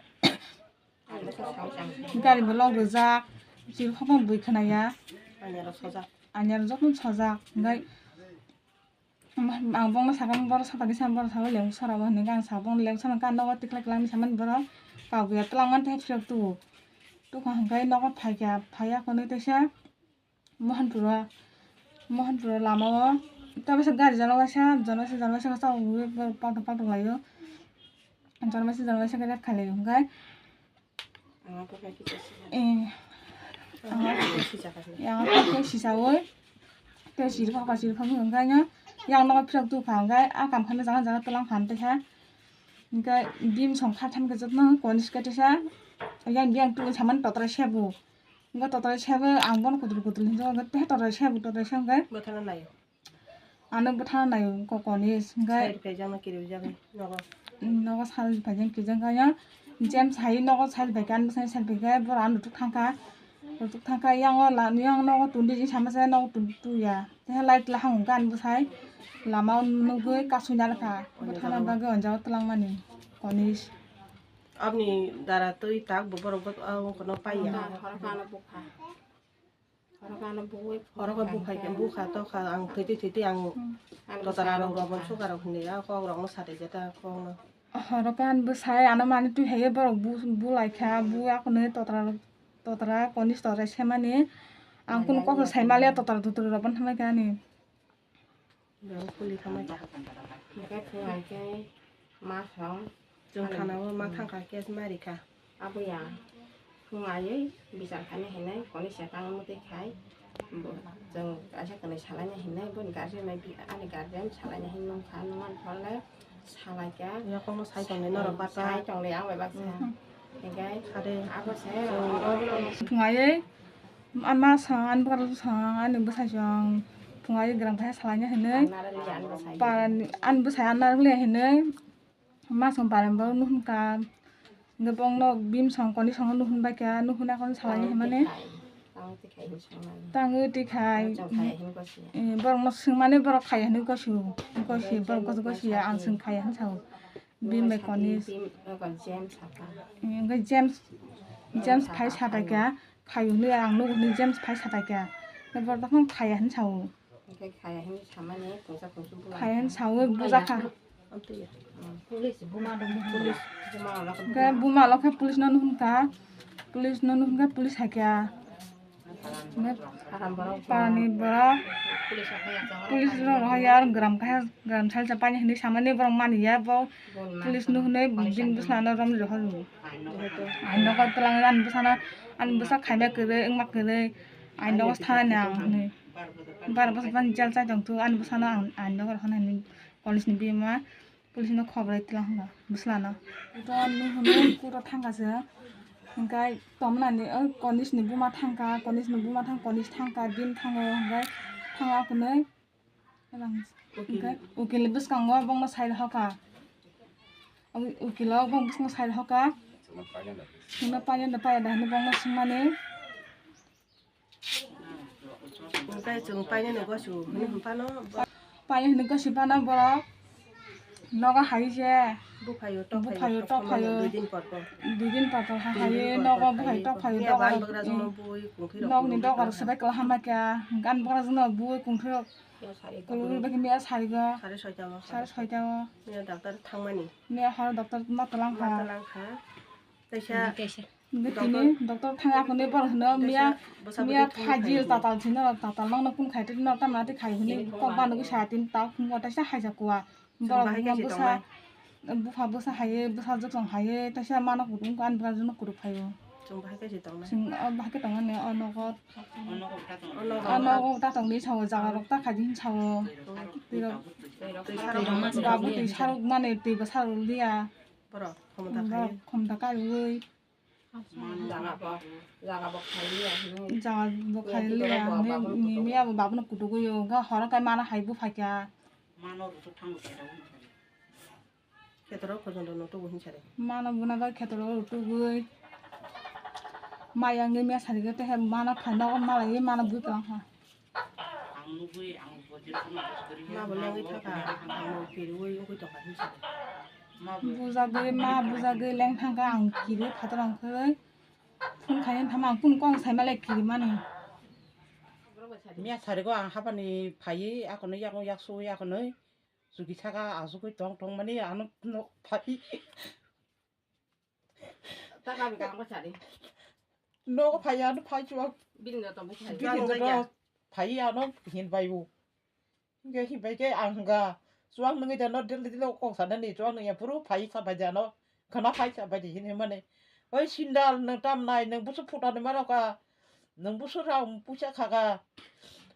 Speaker 15: gari belong roja cirkhong bui khanaya anyar jokun soja ngai ang bong na sagam bor sapagi sam bor sawo leng sara bo ningang sabong leng sama kan no tikla klang saman bor ka gya tlangan te phek tu ka hangai no ka phaya ko ne tesa mohanpura lama wo ta besa gari janwasa ka sa pa layo janwasa ka khale ngai yang sisawoi ke sir ka sir phang ngai nya yang no phrak tu phang gai a kam khan jang jang tulang phan te ha ngai dim song kha tham ke jot no konis ka te sa yang biang tu saman totra sebu ngai totra sebu ang bon kutul kutul jo ngai te totra sebu ngai
Speaker 6: Botana nayo.
Speaker 15: ano botana nayo ko konis ngai
Speaker 6: Side pe jang na kiri jang nogo.
Speaker 15: nogo sal bhajan ki jang nya jem sai nogo sal bhajan sai sal bhajan bor an tuk thangka yang la yang nogo tundi ji sama sai nogo tu ya te light la hang gan bu sai lama no goi ka sunya la ka botana ba ge onja tulang mani konis
Speaker 6: Abni dara tui tak bobor bot ang kono paya. Orang buka kan buka to ka ang titi ang totara rong robon suka rong ni ya ko rong sate jeta ko no.
Speaker 15: harakan bu sai ana mani tu heye bor bu lai kha bu ya ko ne totara konis totara semani ang kun ko sai malia totara tutur robon thamai ka ni
Speaker 6: Rong kuli thamai ka.
Speaker 16: Cái phương này cái má sống
Speaker 6: Jung kana wa ma thang ka kes mari ka.
Speaker 16: apa ya phương này bisa cái này hiện nay còn đi sẽ tăng một tí khai jeng aja kena salahnya hinai pun kasih nabi ane garden salahnya hinong kan non oleh salah ya
Speaker 6: Ya ko no sai tong ne no ro ba
Speaker 16: sai trong này áo vậy bác sĩ cái apa saya
Speaker 15: pungai ama sang bar sang an bu sai jang pungai grang thai salahnya hinai paran an bu sai an le hinai ma sang paran ba nun ka ngepong no bim sang koni sang nu hun ba ka nu hun a kon salahnya himane tangu ti khai bor no sing mane bor khai hanu ko su bor ko su ya an sing khai han sau bim ba koni
Speaker 16: còn James apa
Speaker 15: ngai James phai sa ba ka khai nu ang nu ni James phai sa ba ka ne bor ta khong khai han sau
Speaker 16: cái khai hình sama này cũng sẽ cũng sung
Speaker 15: khai han sau bu za ka
Speaker 16: police buma lo
Speaker 15: ka buma lo ka police no nun ka police ha ka ne pani bara police ro yar gram sal cha pani ni samane bor mani ya bo police nu ne bin busana ram ro ha ai no ka tlang an busa khaime kere engma kere ai no ka na ne bar bas ban jal cha jong tu an busana an no ka hana ni police ni bima police no khobar tlang ha buslana to nu hunu ku ro thanga se ngai tomnani konis ni buma thangka konis thangka din thango ngai thanga kunai rang ngai ukil bus kango bong no sai hoka ukilo bong bus no sai hoka sima panyan da paya da ni bong no simane
Speaker 6: ngai jung pa ne ko su ni pa no
Speaker 15: paya ni ko sibana bora noga hai je
Speaker 6: bukayo
Speaker 15: to
Speaker 6: duy
Speaker 15: din par ha haye noga bukai to phayo
Speaker 6: ya ban bagra jong no bui ku khiro
Speaker 15: nog ni dog ar sabai kala hama ka gan bagra jong no bui kung thiro kulu ba ki mia sari ga
Speaker 6: sare soita
Speaker 15: me
Speaker 6: doctor thangmani
Speaker 15: me har doctor ma talang
Speaker 6: kha taisa
Speaker 15: tini doctor thanga ko ne bar hno mia phaji tatal thina tatal mang na kun khai te no ta ma te khai hni ko ba no ki sa tin ta khum ko ta sa hai ja kwa bar busa haye busa jok song haye ta sa ma na ku dum kan bra jno ku ru phayo
Speaker 6: jong ba ka si tong na
Speaker 15: sing ba ke tong ne ono ko ta tong ni chaw ja rok ta khajin chaw tiro babu ti saruk mane ti ba sarul dia
Speaker 6: poro
Speaker 15: khom ta ka ui
Speaker 16: jaga bok khai ya
Speaker 15: ni mi ya babu na ku du go yo ga hora kai mana hai bu phakya
Speaker 6: ketoro ko jong no to hin chare
Speaker 15: mana buna ba ketoro tu goi maya ngi me sari ga te mana phana on mala ye mana bu ka ha
Speaker 6: ma bo lengi thaka mo piri wo yo ko to ka hin chare
Speaker 15: buza ge leng thang ka ang kiri phatarang khoi phun khayen thamang kun kong sai male kiri mani
Speaker 17: 미야 사리고 안 하바니 파이 아코는 약소 야코는 수기차가 아수고 동동만이 안 파이
Speaker 16: takan ka ko sari
Speaker 17: 너 파이 안 파이 좋아
Speaker 16: bin no to ba sari
Speaker 17: 비린저 파이 안 흰 바이고 이게 흰 바이게 안가 수학 능이다 너 들리로 꼭 사는데 좋아하는 야 부로 파이 사바잖아 그나 파이 사바지 흰만에 Oi sindal nang tam nai nang busu futa ni maroka. Nang busu rau pusa khaga.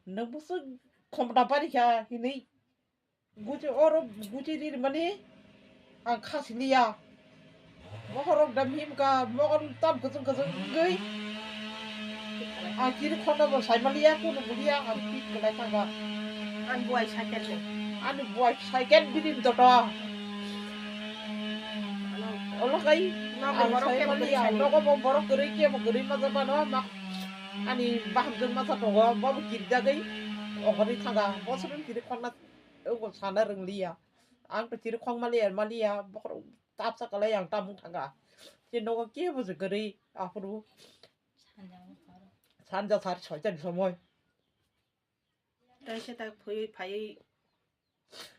Speaker 17: Nang busu komda pari kha ini. Guci oro guci di mani ang khasliya. Mohorok dam him ka mohon tam kusung gei. Ang kiri khona bo sai malia ku no bulia ang pit kelai tanga. An buai cycle bidin toto. Allah kai ang sai malia no ko borok geri ke mo geri ma ba no mak ani baham jeng ma sa to go ba kiri jagai ogori tanga bo seren kiri khona go sana reng lia. Ang kiri khong malia bokro tap sa kalai yang tam tanga. Che no ko ke bo geri afru. 산자 살이 절대 소모이. 다시 딱 바이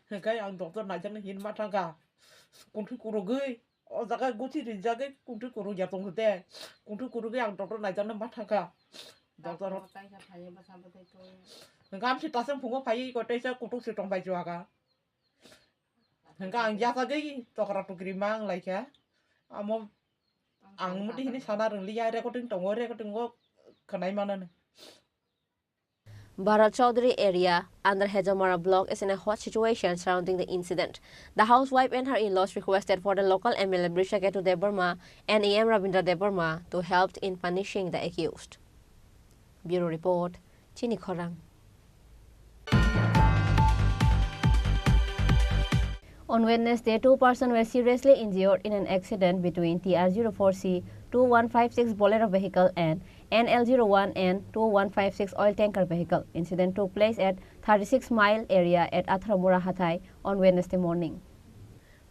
Speaker 17: 그러니까 양 doktor 나자는 흰 마타가 kuntu kurugi ozaga guti rinjage kuntu kuru jatong te kuntu kurugi yang doktor najanan mathaka doktor ngam si tasem phungo phai ko te sa kutu si tong bai juaga ngam ya sa ge tokra tu grimang laika amo ang muti hini sana reng liya recording tongo kanai manan.
Speaker 6: Bharat Chaudhary area under Hejamara block is in a hot situation surrounding the incident. The housewife and her in-laws requested for the local MLA Brishaketu Debarma and EM Rabindra Debarma to help in punishing the accused. Bureau Report, Chini Khorang. On Wednesday, 2 persons were seriously injured in an accident between TR04C 2156 Bolero vehicle and NL01 and 2156 oil tanker vehicle. Incident took place at 36 Mile area at Athramura Hathai on Wednesday morning.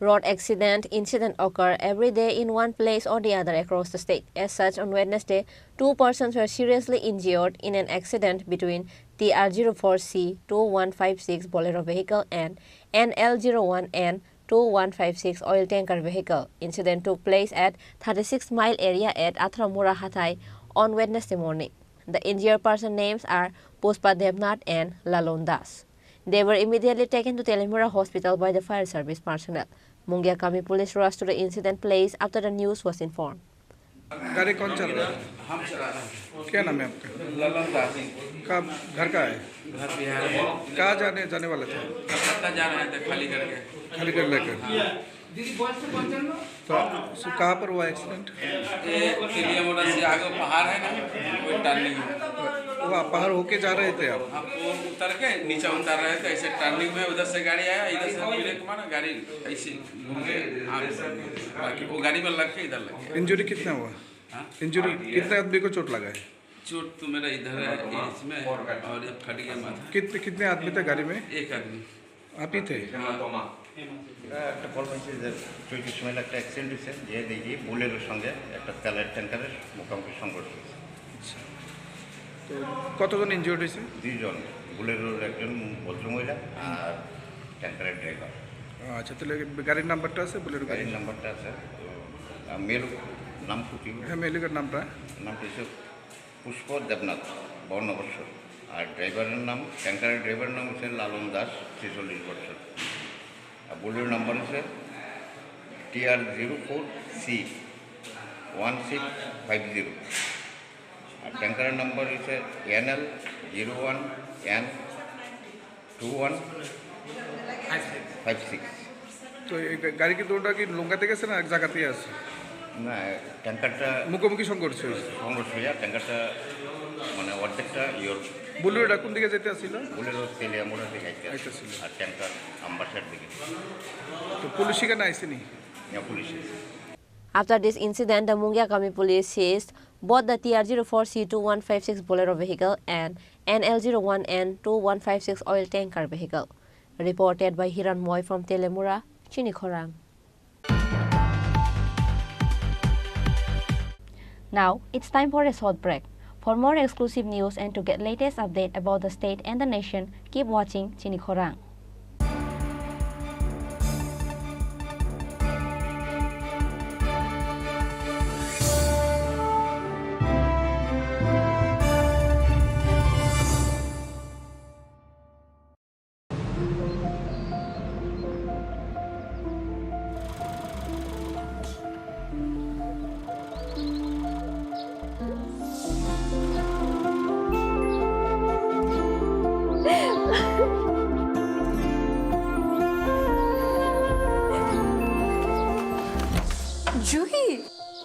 Speaker 6: Road accident incidents occur every day in one place or the other across the state. As such, on Wednesday, 2 persons were seriously injured in an accident between TR04C 2156 Bolero vehicle and NL01 and 2156 oil tanker vehicle. Incident took place at 36 Mile area at Athramura Hathai on Wednesday morning. The injured person names are Puspa Devnath and Lalon Das. They were immediately taken to Telemura Hospital by the fire service personnel. Mungia Kami police rushed to the incident place after the news was informed.
Speaker 18: गाड़ी कौन चल रहा है? हम चला रहे हैं। क्या नाम है आपका? ललन दास। कब घर का है? घर बिहार है। कहाँ जाने वाले थे? कलकत्ता जा रहे थे खाली करके। खाली कर लेकर। तो कहाँ पर हुआ एक्सीडेंट? ये तेलियामुड़ा से आगे पहाड़ है ना, वो टर्निंग है। वो पहाड़ होके जा रहे थे आप? हम वो उतर के नीचे उतर रहे थे, ऐसे टर्निंग में उधर से गाड़ी आया, इधर से ब्रेक मारा, गाड़ी ऐसे घूम के बाकी वो गाड़ी में लग के इधर लग गया। इंजरी कितना हुआ? इंजरी कितने आदमी को चोट लगा है? चोट तो मेरा इधर है इसमें और ये फट गया माथा। कितने आदमी थे गाड़ी में? एक आदमी। आप ही थे?
Speaker 19: একটা কল হয়েছে যে 24 সময় একটা অ্যাক্সিডেন্ট হয়েছে, যে দেখি বুলেরোর সঙ্গে একটা তেলের ট্যাঙ্কারের মুখোমুখি সংঘর্ষ হয়েছে।
Speaker 18: তো কতজন ইনজিওর্ড হয়েছে?
Speaker 19: 2 জন, বুলেরোর একজন ভদ্রমহিলা আর ট্যাঙ্কারের ড্রাইভার।
Speaker 18: আচ্ছা, তাহলে গাড়ির নাম্বারটা আছে? বুলেরো
Speaker 19: গাড়ির নাম্বারটা আছে। মেল নাম কি?
Speaker 18: হ্যাঁ, মেলের নামটা
Speaker 19: হচ্ছে পুষ্প দেবনাথ, 52 বছর। আর ড্রাইভারের নাম, ট্যাঙ্কারের ড্রাইভারের নাম হচ্ছে লালন দাস, 46 বছর। আর বুলেরো নাম্বার হচ্ছে TR04C 1650। আর ট্যাঙ্কারের নাম্বার হচ্ছে NL01 N 2156।
Speaker 18: তো এই গাড়ি কি দুটোটা কি লঙ্কাতে গেছে না এক জায়গাতেই আছে?
Speaker 19: না, ট্যাঙ্কারটা
Speaker 18: মুখোমুখি সংঘর্ষ হয়েছে।
Speaker 19: ট্যাঙ্কারটা মানে অর্ধেকটা
Speaker 18: বুলেরোটা কোন দিকে যেতে আসছিল?
Speaker 19: বুলেরো তেলিয়ামুড়া দিকে আসছিল আর ট্যাঙ্কার আমবাসার দিকে।
Speaker 18: তো পুলিশ এখানে আইসেনি?
Speaker 19: না, police.
Speaker 6: After this incident, the Mungia Kami police seized both the TR04C 2156 Bolero vehicle and NL01 and 2156 oil tanker vehicle. Reported by Hiran Moy from Telemura, Chini Khorang. Now, it's time for a short break. For more exclusive news and to get latest update about the state and the nation, keep watching Chini Khorang.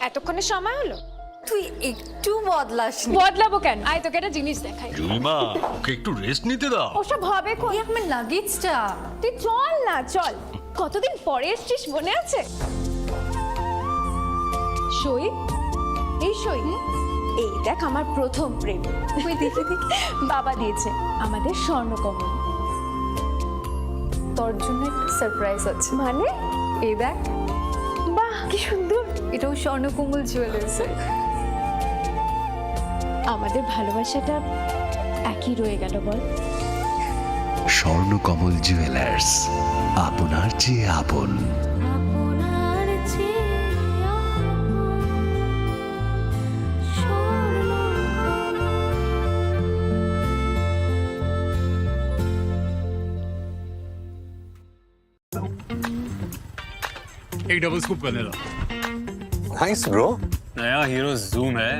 Speaker 5: এতক্ষণে সময় হলো? তুই একটু বদলাস। বদলাবো কেন? আয় তোকে একটা জিনিস দেখাই।
Speaker 20: জুইমা, ওকে একটু রেস্ট নিতে দাও।
Speaker 5: ওসব হবে কই? আমার লাগেজটা। তুই চল না, চল। কতদিন পরে এসেছিস, মনে আছে? সই, এই সই, এই দেখ আমার প্রথম প্রেম। তুই দেখে দেখে বাবা দিয়েছে আমাদের স্বর্ণকমল। তোর জন্য একটা সারপ্রাইজ আছে। মানে? এই দেখ। বাহ, কি সুন্দর। এটাও স্বর্ণকমল জুয়েলার্সের। আমাদের ভালোবাসাটা একই রয়ে গেল বল।
Speaker 20: স্বর্ণকমল জুয়েলার্স, আপনার চেয়ে আপন।
Speaker 21: एक डबल स्कूप करने ला।
Speaker 20: Nice bro.
Speaker 21: नया हीरो जूम है।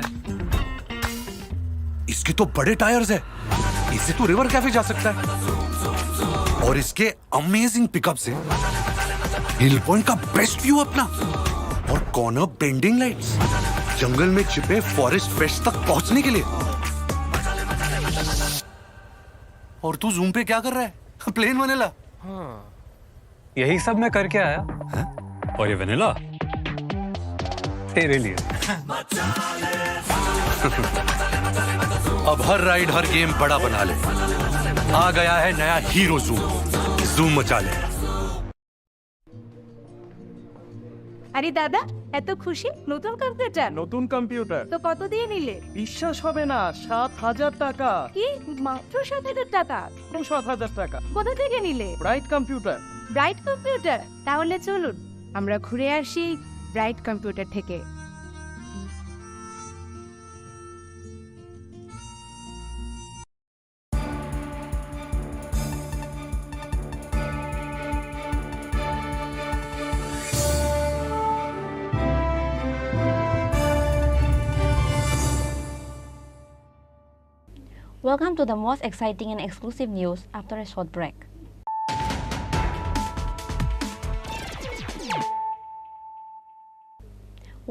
Speaker 20: इसके तो बड़े टायर्स है, इससे तो रिवर कैफे जा सकता है। और इसके अमेजिंग पिकअप से हिल पॉइंट का बेस्ट व्यू अपना, और कॉर्नर बेंडिंग लाइट्स, जंगल में छिपे फॉरेस्ट फेस्ट तक पहुंचने के लिए। और तू जूम पे क्या कर रहा है? Plane vanilla.
Speaker 21: हाँ, यही सब मैं करके आया।
Speaker 20: है?
Speaker 21: और ये वनीला तेरे लिए।
Speaker 20: अब हर राइड हर गेम बड़ा बना ले। आ गया है नया हीरो जूम, जूम मचा ले।
Speaker 1: আরে দাদা, এত খুশি? নতুন কম্পিউটার?
Speaker 2: নতুন কম্পিউটার
Speaker 1: তো কত দিয়ে নিলে?
Speaker 2: বিশ্বাস হবে না, 7,000 টাকা।
Speaker 1: কি মাত্র 7,000 টাকা?
Speaker 2: 7,000 টাকা।
Speaker 1: কোথা থেকে নিলে?
Speaker 2: Bright computer.
Speaker 1: Bright computer? তাহলে চলুন আমরা ঘুরে আসি ব্রাইট কম্পিউটার থেকে।
Speaker 6: Welcome to the most exciting and exclusive news after a short break.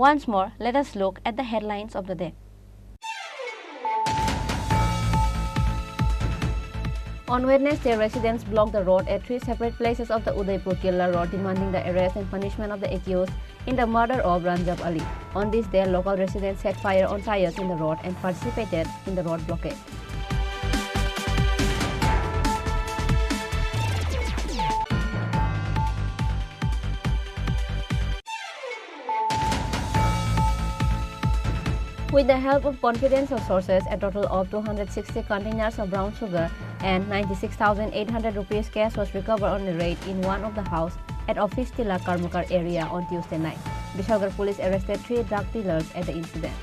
Speaker 6: Once more, let us look at the headlines of the day. On Wednesday, residents blocked the road at 3 separate places of the Udaipur-Killa road, demanding the arrest and punishment of the accused in the murder of Ranjab Ali. On this day, local residents set fire on tires in the road and participated in the road blockade. With the help of confidential sources, a total of 260 containers of brown sugar and 96,800 rupees cash was recovered on a raid in one of the houses at Office Tila Karmakar area on Tuesday night. Bishagar police arrested 3 drug dealers at the incident.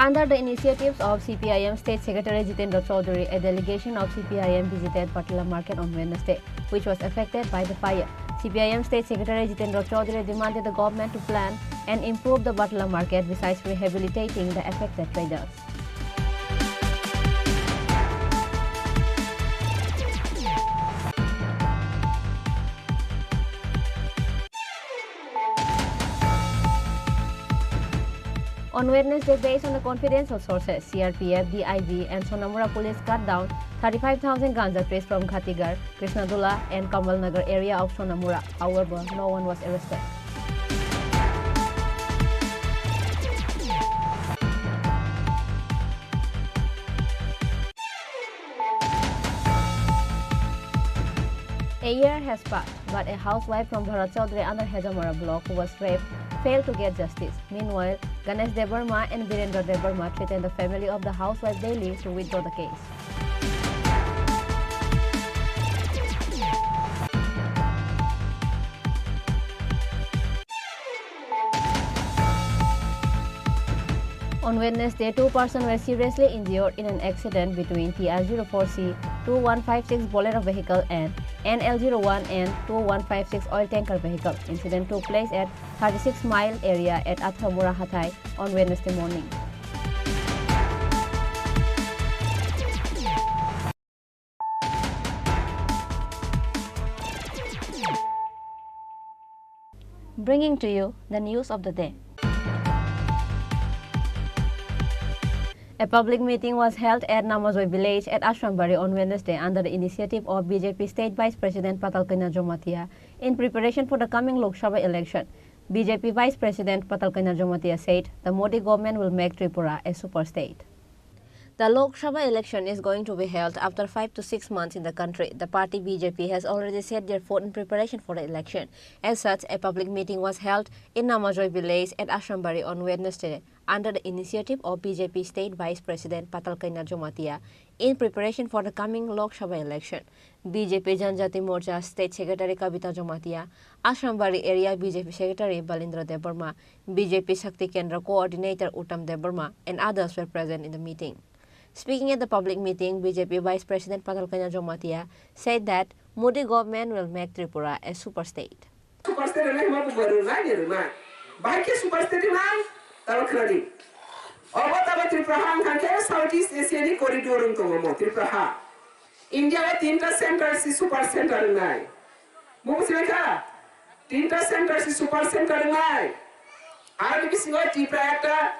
Speaker 6: Under the initiatives of CPIM State Secretary Jitendra Chaudhary, a delegation of CPIM visited Patla Market on Wednesday, which was affected by the fire. CPIM State Secretary Jitendra Chaudhary demanded the government to plan and improve the Patla Market besides rehabilitating the affected traders. On Wednesday, based on the confidential sources, CRPF, DIV, and Sonamura police cut down 35,000 ganja trees from Khatigar, Krishnadula, and Kamalnagar area of Sonamura. However, no one was arrested. A year has passed, but a housewife from Bharat Chaudhary under Hejamara block who was raped failed to get justice. Meanwhile, Ganesh Devarma and Virendra Devarma threatened the family of the housewife daily to withdraw the case. On Wednesday, 2 persons were seriously injured in an accident between TR04C 2156 Bolero vehicle and NL01 and 2156 oil tanker vehicle. Incident took place at 36 Mile area at Athamura Hathai on Wednesday morning. bringing to you the news of the day. A public meeting was held at Namazoi village at Ashrambari on Wednesday under the initiative of BJP State Vice President Patal Kainar Jomatia in preparation for the coming Lok Sabha election. BJP Vice President Patal Kainar Jomatia said the Modi government will make Tripura a super state. The Lok Sabha election is going to be held after 5 to 6 months in the country. The party BJP has already set their foot in preparation for the election. As such, a public meeting was held in Namazoi village at Ashrambari on Wednesday under the initiative of BJP State Vice President Patal Kainar Jomatia in preparation for the coming Lok Sabha election. BJP Janjati Morcha State Secretary Kavita Jomatia, Ashrambari Area BJP Secretary Balindra Debarma, BJP Shakti Kendra Coordinator Uttam Debarma, and others were present in the meeting. Speaking at the public meeting, BJP Vice President Patal Kainar Jomatia said that Modi government will make Tripura a super state.
Speaker 3: Super state super state Tripura Southeast Asia corridor Tripura. India tinta center si super center nai. Mumusika tinta center si super center nai. Ara bisingo Tripura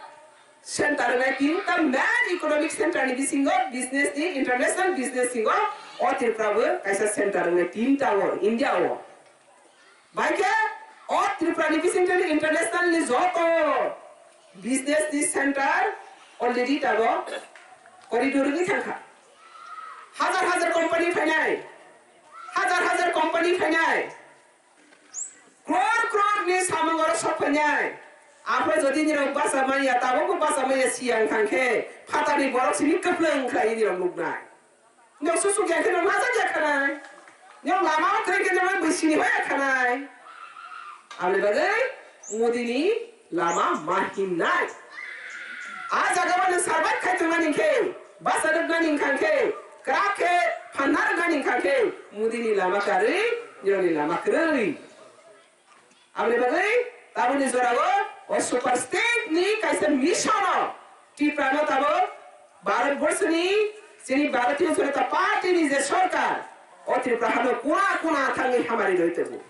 Speaker 3: center nai tinta main economic center ni bisingo business di international business singo or Tripura kaisa center nai tinta wo India wo. Baike or Tripura ni bisingo international ni zoto business di center already tago corridor ni thangka. हजार company फैनाय हजार company फैनाय क्रोर नि सामंगर सब फैनाय आपे जदि नि बासा माया ताबो बासा माया सियां खांखे फातानि बरक सिनि कप्लं खाइ नि लुगनाय नो सुसु के खनो माजा के खानाय नो लामा खै के न बैसिनि होय खानाय आले बागै मोदिनि लामा माहिनाय आ जगावन सरबाय खायतमानि खे बासा दगनानि खांखे Krake panar gani kake mudini lama kari joni lama keri. Amne bagai tabu ni zorago o super state ni kaisa mission Tripura no tabu Bharat Borsh ni sini Bharatiya Janata Party ni je sarkar o Tripura hano kuna thangi hamari roite bu.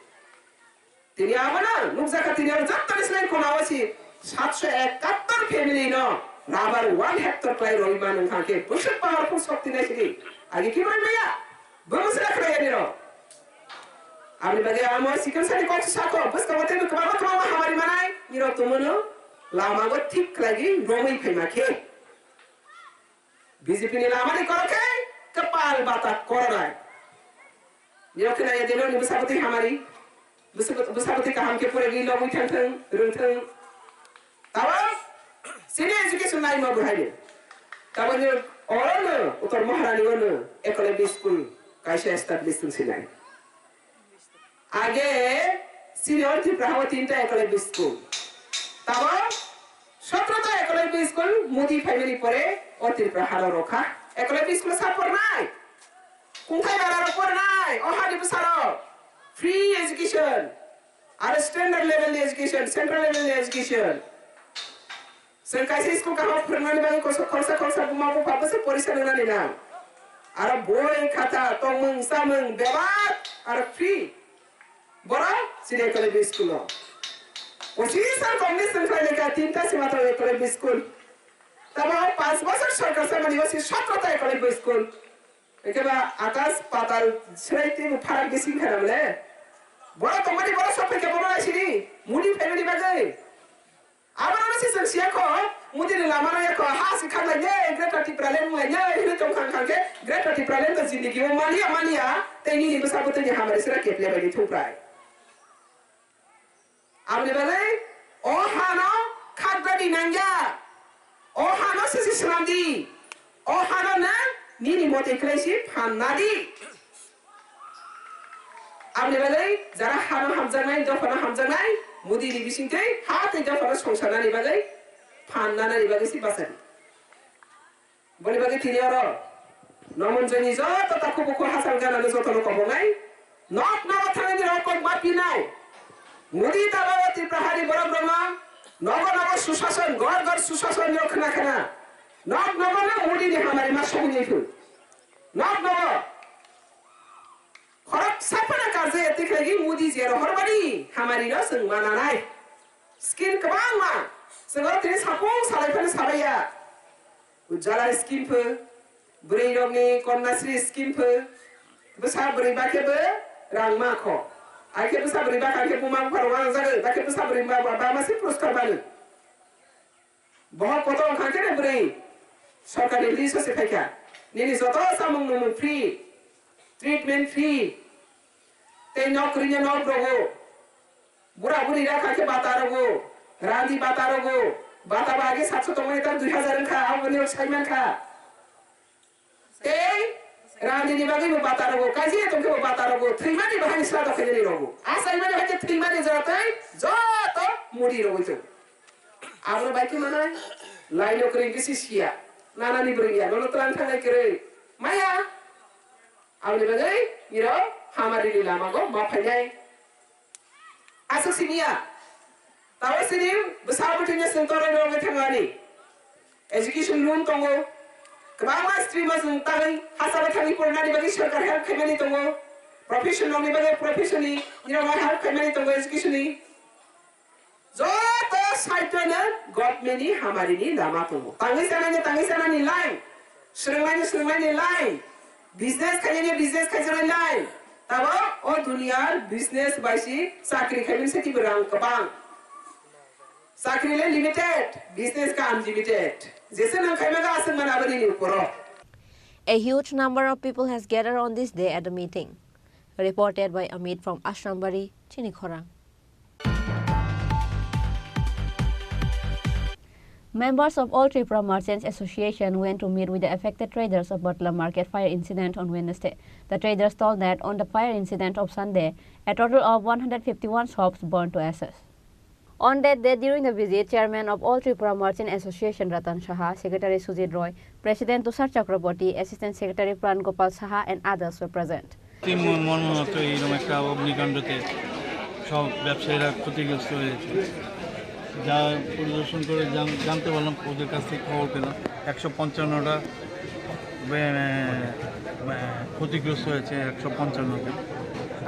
Speaker 3: Tini abana nukjaka tini ar jatta isnai kona awasi 771 family no Nabar 1 hectare play roiman khake busuk powerful shakti nai sigi agi ki mai maya bagus la kaya ni ro amni bagi amor sikan sari ko sako bus ka bote ko ba ko hamari manai ni ro tumuno lama go thik lagi romai phaima khe BJP ni lama ni koro ke kapal bata korai ni ro kena ye dilo ni busapati hamari busapati ka hamke pure gi lo mui thang rung tawa sini education line ma buhai tawa ni orang utar maharani ono ekole school kaisa establishment silai age senior Tripura tinta ekole school tawa 17 ta ekole school Modi family pore o Tripura haro rokha ekole school sapor nai kunkai bara por nai o hadi busaro free education ar standard level education central level education Sengkaisi school ka hok pernah ni bagi kosok korsa buma bupa bese polisi nana ni na. Ara boy kata tomeng sameng bebat ara free. Bora sini ekole school lo. Posisi komunis sengkai leka tinta si mata ekole school. Taba 5 বছর সরকার সামনে বসে 17 টা ekole school. Ekeba akas patal serai farak besi kharamle. Bora tomani bora sope ke bora asini. Mudi family bagai. Abang masih sensia ko, mudi ni lama na ko hasi khagla ye Greater Tripura len ngai ye hile tong khang ke Greater Tripura len to zindagi wo mania te ni besar betul ni hamare sira keple bagi thuprai amne bale o hano khagla di nangya o hano sisi srandi o hano na ni mote kresi phanadi amne bale jara hano hamjangai dofana hamjangai Mudi ni bisingkai hati jauh pada songsana ni bagai panana ni bagai si basari boleh bagai tiada orang namun jenis itu tak kubu hasil jalan itu tak lupa bongai not nawa tangan ni rokok mati nai Mudi tak bawa Tripura hari berapa nawa susasan gar susasan yang kena not nawa Mudi ni hamari masuk ni itu not nawa खरक साफाना कार्जे तिखलागी मुदी जेरो हरबारी हमारी न जों मानानाय scheme गोबां मा जोङो दिनै साफुं सालायफोरनो साबाया उज्जला स्किमफोर बुरै रंनि कन्याश्री स्किमफोर बोसा बुरै बाखेबो रां माखो आखे बोसा बुरै बाखाखे बुमा फारवा जागो बाखे बोसा बुरै बा मासे पुरस्कार बानो बहुत कत खाखे ने बुरै सरकारनि लिस्ट से फायखा निनि जत सामुं नुमुं फ्री ट्रिटमेंट फ्री ते नौकरी ने नौकरोगो बुरा बुरी रा खाके बातारोगो रांदी बातारोगो बाता बागे 700 तमने तक 2000 खा आवने साइमन खा ते रांदी नि बागे बातारोगो काजी तुमके बातारोगो थ्रीमानि बहानि स्ला दखेनि रोगो आ साइमन हके थ्रीमानि जरतै जत मुडी रोगो छ आरो बाइकि माने लाइनो करि किसी सिया नानानि बुरिया ननो त्रान थांनाय करे माया आवनि बागे इरो हामारि लामागो माफायनाय आसो सिनिया तावे सिनि बेसाबुटिनि सेंटराव रोगे थांगानि एजुकेशन लोन दङो गोबां स्ट्रिमा जों तागै हासार थांनि फरायनायनि बागै सरकार हेल्प खालामनानै दङ प्रोफेशनलनि बागै प्रोफेशननि इनाव हेल्प खालामनानै दङ एजुकेशननि जत साइटनो गभर्नमेन्टनि हामारिनि लामा दङ ताङै जानानि लाइन सोलोंनायनि लाइन बिजनेस खायनायनि लाइन ताबो ओ दुनियार बिजनेस बायसि साख्रि खायनोसै कि रां गोबां साख्रिले लिमिटेड बिजनेस का अनलिमिटेड जैसे नाम खायमागा आसन मनाबनि नि ऊपर
Speaker 6: A huge number of people has gathered on this day at the meeting. Reported by Amit from Ashrambari, Chini Khorang. Members of All Tripura Merchants Association went to meet with the affected traders of Butler Market fire incident on Wednesday. The traders told that on the fire incident of Sunday, a total of 151 shops burned to ashes. On that day, during the visit, Chairman of All Tripura Merchant Association Ratan Saha, Secretary Sujit Roy, President Tushar Chakraborty, Assistant Secretary Pran Gopal Saha and others were present.
Speaker 8: যা পরিদর্শন করে জানতে পারলাম ওদের কাছ থেকে খবর পেলাম 155টা ক্ষতিগ্রস্ত হয়েছে 155টা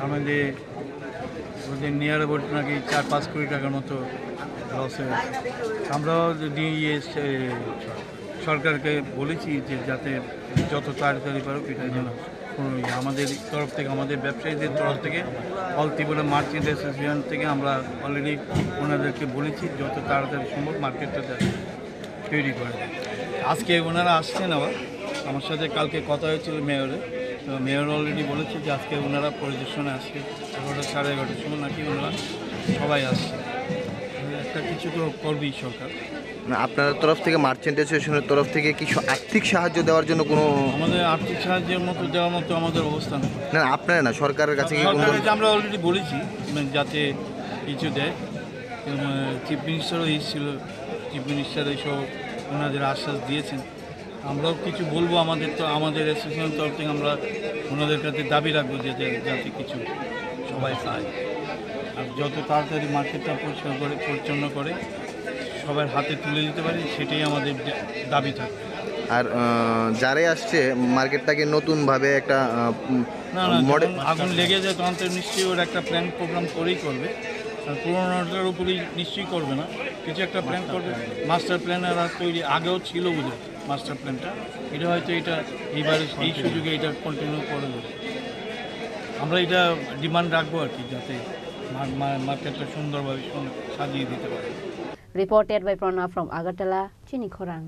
Speaker 8: আমাদের ওদের নিয়ার অ্যাবাউট নাকি 4-5 কোটি টাকার মতো লস হয়েছে আমরাও সরকারকে বলেছি যে যাতে যত তাড়াতাড়ি পারুক এটা যেন আমাদের তরফ থেকে আমাদের ব্যবসায়ীদের তরফ থেকে অল ত্রিপুরা মার্চেন্ট অ্যাসোসিয়েশন থেকে আমরা অলরেডি ওনাদেরকে বলেছি যত তাড়াতাড়ি সম্ভব মার্কেটটা তৈরি করে আজকে ওনারা আসছেন আবার আমার সাথে কালকে কথা হয়েছিল মেয়রে তো মেয়র অলরেডি বলেছে যে আজকে ওনারা পরিদর্শনে আসছে 11:30 সময় নাকি ওনারা সবাই আসছে একটা কিছু তো করবেই সরকার
Speaker 12: আপনার তরফ থেকে মার্চেন্ট অ্যাসোসিয়েশনের তরফ থেকে কি আর্থিক সাহায্য দেওয়ার জন্য কোনো
Speaker 8: আমাদের আর্থিক সাহায্যের মতো দেওয়ার মতো আমাদের অবস্থান
Speaker 12: না আপনারা না সরকারের কাছে কি
Speaker 8: আমরা অলরেডি বলেছি যাতে কিছু দেয় চিফ মিনিস্টারও এসেছিল চিফ মিনিস্টার এসব ওনাদের আশ্বাস দিয়েছেন আমরাও কিছু বলবো আমাদের অ্যাসোসিয়েশনের তরফ থেকে আমরা ওনাদের কাছে দাবি রাখবো যে যাতে কিছু সবাই পায় আর যত তাড়াতাড়ি মার্কেটটা পরিষ্কার করে পরিচ্ছন্ন করে সবার হাতে তুলে দিতে পারি সেটাই আমাদের দাবি থাকে
Speaker 12: আর যারাই আসছে মার্কেটটাকে নতুনভাবে একটা
Speaker 8: আগুন লেগে যায় তখন তো নিশ্চয়ই ওর একটা প্ল্যান প্রোগ্রাম করেই করবে আর পুরোনোটার উপরেই নিশ্চয়ই করবে না কিছু একটা প্ল্যান করবে মাস্টার প্ল্যান আর তৈরি আগেও ছিল বুঝে মাস্টার প্ল্যানটা এটা হয়তো এটা এইবারে এই সুযোগে এটা কন্টিনিউ করে দেবে আমরা এটা ডিমান্ড রাখবো আর কি যাতে মার্কেটটা সুন্দরভাবে সাজিয়ে দিতে পারে
Speaker 6: Reported by Pranav from Agartala, Chini Khorang.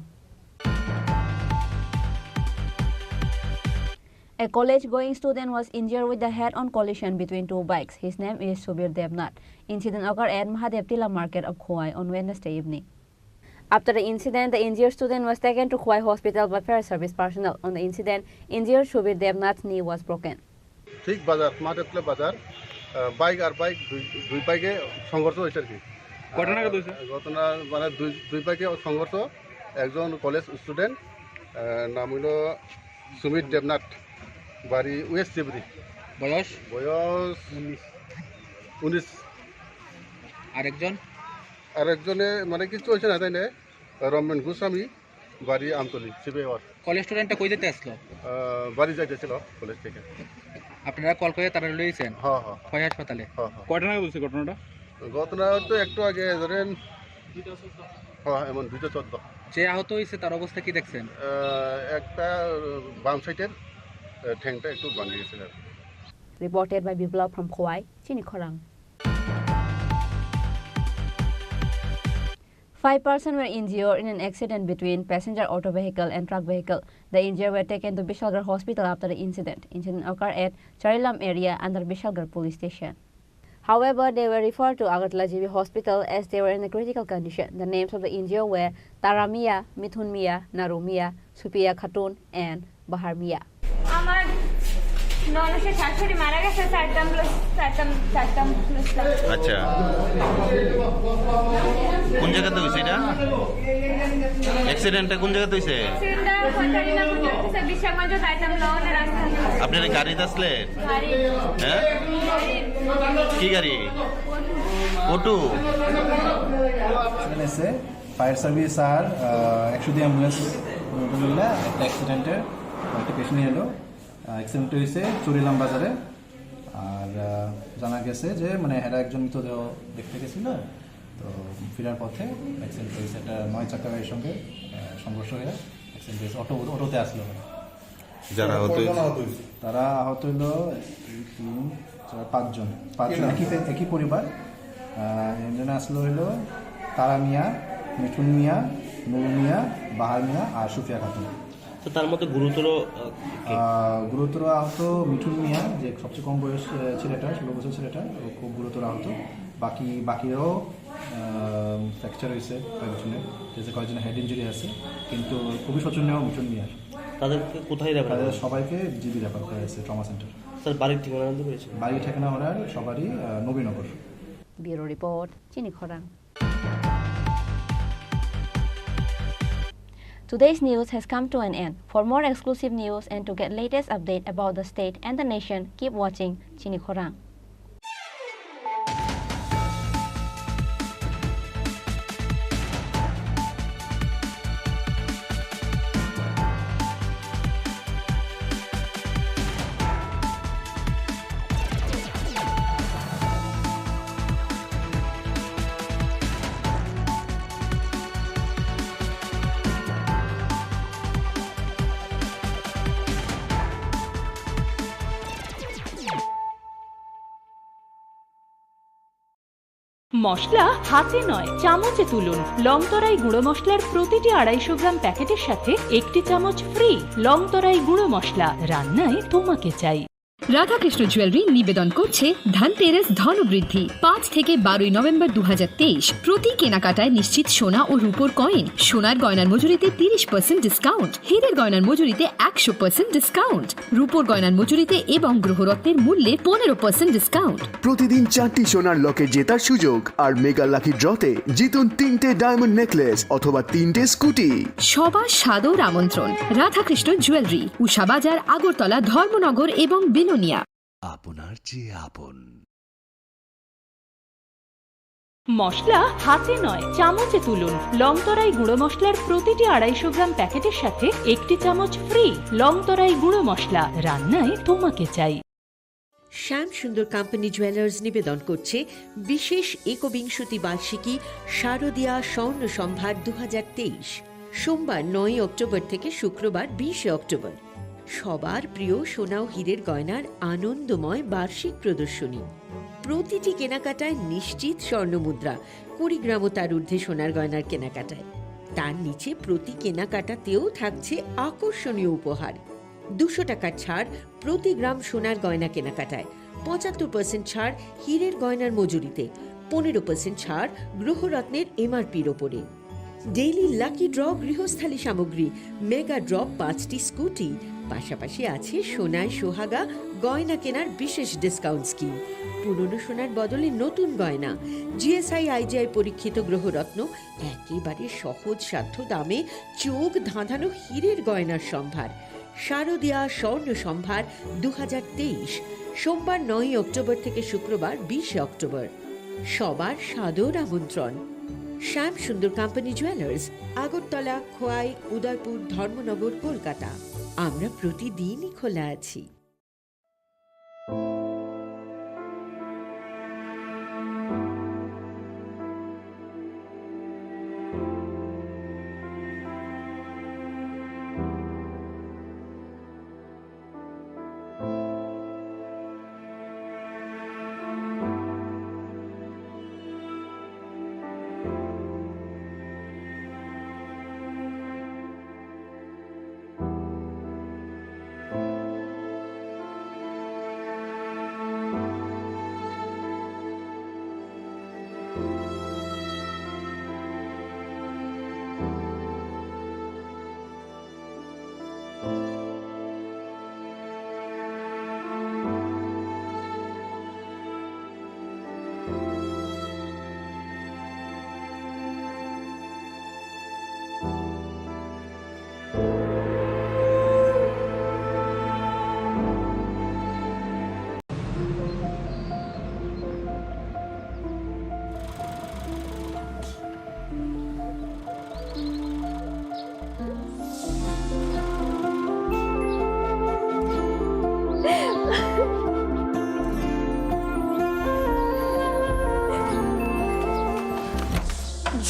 Speaker 6: A college-going student was injured with the head-on collision between two bikes. His name is Subir Devnath. Incident occurred at Mahadev Tila Market of Khowai on Wednesday evening. After the incident, the injured student was taken to Khowai Hospital by fire service personnel. On the incident, injured Subir Devnath's knee was broken.
Speaker 22: ঠিক বাজার মাহাদেব তিলা বাজার bike আর bike দুই বাইকে সংঘর্ষ হয়েছে আর কি ঘটনা মানে দুই বাইকে সংঘর্ষ একজন কলেজ স্টুডেন্ট নাম হইল সুমিত দেবনাথ বাড়ি ওয়েস্ট দেবরি বয়স 19 আরেকজনে মানে কিছু হয়েছে না তাই না রমেন গোস্বামী বাড়ি আমতলি সিবিআই।
Speaker 4: কলেজ স্টুডেন্টটা কই যেতে আসলো?
Speaker 22: বাড়ি যাইতেছিল কলেজ থেকে।
Speaker 4: আপনারা কল করে তারা লইছেন?
Speaker 22: হ্যাঁ হ্যাঁ।
Speaker 4: কয় হাসপাতালে?
Speaker 22: হ্যাঁ হ্যাঁ।
Speaker 2: কয়টা নাগাদ বলছে ঘটনাটা?
Speaker 22: ঘটনা তো একটু আগে ধরেন হ্যাঁ এমন 2:14।
Speaker 4: যে আহত হয়েছে তার অবস্থা কি দেখছেন?
Speaker 22: একটা বাম সাইডের ঠ্যাংটা একটু ভাঙে গেছে।
Speaker 6: Reported by Biplab from Khowai, Chini Khorang. 5 persons were injured in an accident between passenger auto vehicle and truck vehicle. The injured were taken to Bishalgarh Hospital after the incident. Incident occurred at Charilam area under Bishalgarh police station. However, they were referred to Agartala GB Hospital as they were in a critical condition. The names of the injured were Tara Mia, Mithun Mia, Naru Mia, Supiya Khatun, and Bahar Mia.
Speaker 12: আচ্ছা, কোন জায়গাতে হয়েছে এটা অ্যাক্সিডেন্টটা? কোন জায়গাতে হয়েছে? আপনারা গাড়িতে আসলেন? হ্যাঁ, কি গাড়ি? অটো?
Speaker 7: এসে ফায়ার সার্ভিস আর 102 অ্যাম্বুলেন্স মিলে একটা অ্যাক্সিডেন্টের একটা পেশেন্ট এলো। অ্যাক্সিডেন্ট হয়েছে চুরিলাম বাজারে। আর জানা গেছে যে মানে এরা একজন মৃতদেহ দেখতে গেছিল, তো ফেরার পথে অ্যাক্সিডেন্ট হয়েছে। একটা 9 চাকা গাড়ির সঙ্গে সংঘর্ষ হয়ে অ্যাক্সিডেন্ট হয়েছে। অটোতে আসলো।
Speaker 12: যারা আহত
Speaker 7: তারা আহত হইল 5 জন একই পরিবার। এখানে আসলো হইলো তারা মিয়া, মিঠুন মিয়া, নুর মিয়া, বাহার মিয়া আর সুফিয়া খাতুন।
Speaker 10: তো তার মধ্যে
Speaker 7: গুরুতর আহত মিঠুন মিয়া, যে সবচেয়ে কম বয়স ছেলেটা, 16 বছর ছেলেটা, ও খুব গুরুতর আহত। বাকিরাও ফ্র্যাকচার হয়েছে কয়েকজনের, যে কয়েকজনের হেড ইঞ্জুরি আছে, কিন্তু খুবই শোচনীয় মিঠুন মিয়ার।
Speaker 10: তাদেরকে কোথায় রেফার?
Speaker 7: তাদের সবাইকে জিবি রেফার করা হয়েছে ট্রমা সেন্টার।
Speaker 10: স্যার বাড়ির ঠিকানা জানতে পেরেছেন?
Speaker 7: বাড়ির ঠিকানা ওনার সবারই Nabinagar.
Speaker 6: Bureau Report, Chini Khorang. Today's news has come to an end. For more exclusive news and to get latest update about the state and the nation, keep watching Chini Khorang.
Speaker 23: মশলা হাতে নয় চামচে তুলুন। লংতরাই গুঁড়ো মশলার প্রতিটি 250 গ্রাম প্যাকেটের সাথে 1টি চামচ ফ্রি। লংতরাই গুঁড়ো মশলা, রান্নায় তোমাকে চাই।
Speaker 24: রাধাকৃষ্ণ জুয়েলারি নিবেদন করছে ধনতেরাস ধনবৃদ্ধি 5 থেকে 12 নভেম্বর 2023। প্রতি কেনাকাটায় নিশ্চিত সোনা ও রূপোর কয়েন, সোনার গয়নার মজুরিতে 30% ডিসকাউন্ট, হীরের গয়নার মজুরিতে 100% ডিসকাউন্ট, রূপোর গয়নার মজুরিতে এবং গ্রহরত্নের মূল্যে 15% ডিসকাউন্ট।
Speaker 25: প্রতিদিন 4টি সোনার লকেট জেতার সুযোগ, আর মেগা লাকি ড্রতে জিতুন 3টে ডায়মন্ড নেকলেস অথবা 3টে স্কুটি।
Speaker 24: সবার সাদর আমন্ত্রণ। রাধাকৃষ্ণ জুয়েলারি, উষা বাজার, আগরতলা, ধর্মনগর এবং বিলোনিয়া।
Speaker 20: আপনার যে আপন।
Speaker 23: মশলা হাতে নয় চামচে তুলুন। লংতরাই গুঁড়ো মশলার প্রতিটি 250 গ্রাম প্যাকেটের সাথে 1টি চামচ ফ্রি। লংতরাই গুঁড়ো মশলা, রান্নায় তোমাকে চাই।
Speaker 26: শ্যাম সুন্দর কোম্পানি জুয়েলার্স নিবেদন করছে বিশেষ একবিংশতি বার্ষিকী শারদীয়া স্বর্ণ সম্ভার 2023, সোমবার 9 অক্টোবর থেকে শুক্রবার 20 অক্টোবর। সবার প্রিয় সোনা ও হীরের গয়নার আনন্দময় বার্ষিক প্রদর্শনী। প্রতিটি কেনাকাটায় নিশ্চিত স্বর্ণমুদ্রা, 20 গ্রাম ও তার ঊর্ধ্বে সোনার গয়নার কেনাকাটায়। তার নিচে প্রতি কেনাকাটাতেও থাকছে আকর্ষণীয় উপহার। 200 টাকার ছাড় প্রতি গ্রাম সোনার গয়না কেনাকাটায়, 75% ছাড় হীরের গয়নার মজুরিতে, 15% ছাড় গ্রহরত্নের এমআরপির ওপরে। ডেইলি লাকি ড্র গৃহস্থালী সামগ্রী, মেগা ড্র 5টি স্কুটি, পাশাপাশি আছে সোনায় সোহাগা গয়না কেনার বিশেষ ডিসকাউন্ট স্কিম। পুরনো সোনার বদলে নতুন গয়না, জিএসআই আইজিআই পরীক্ষিত গ্রহরত্ন, একেবারে সহজ সাধ্য দামে চোখ ধাঁধানো হীরের গয়নার সম্ভার। শারদীয়া স্বর্ণ সম্ভার 2023, সোমবার 9 অক্টোবর থেকে শুক্রবার 20 অক্টোবর। সবার সাদর আমন্ত্রণ। শ্যাম সুন্দর কোম্পানি জুয়েলার্স, আগরতলা, খোয়াই, উদয়পুর, ধর্মনগর, কলকাতা। আমরা প্রতিদিনই খোলা আছি।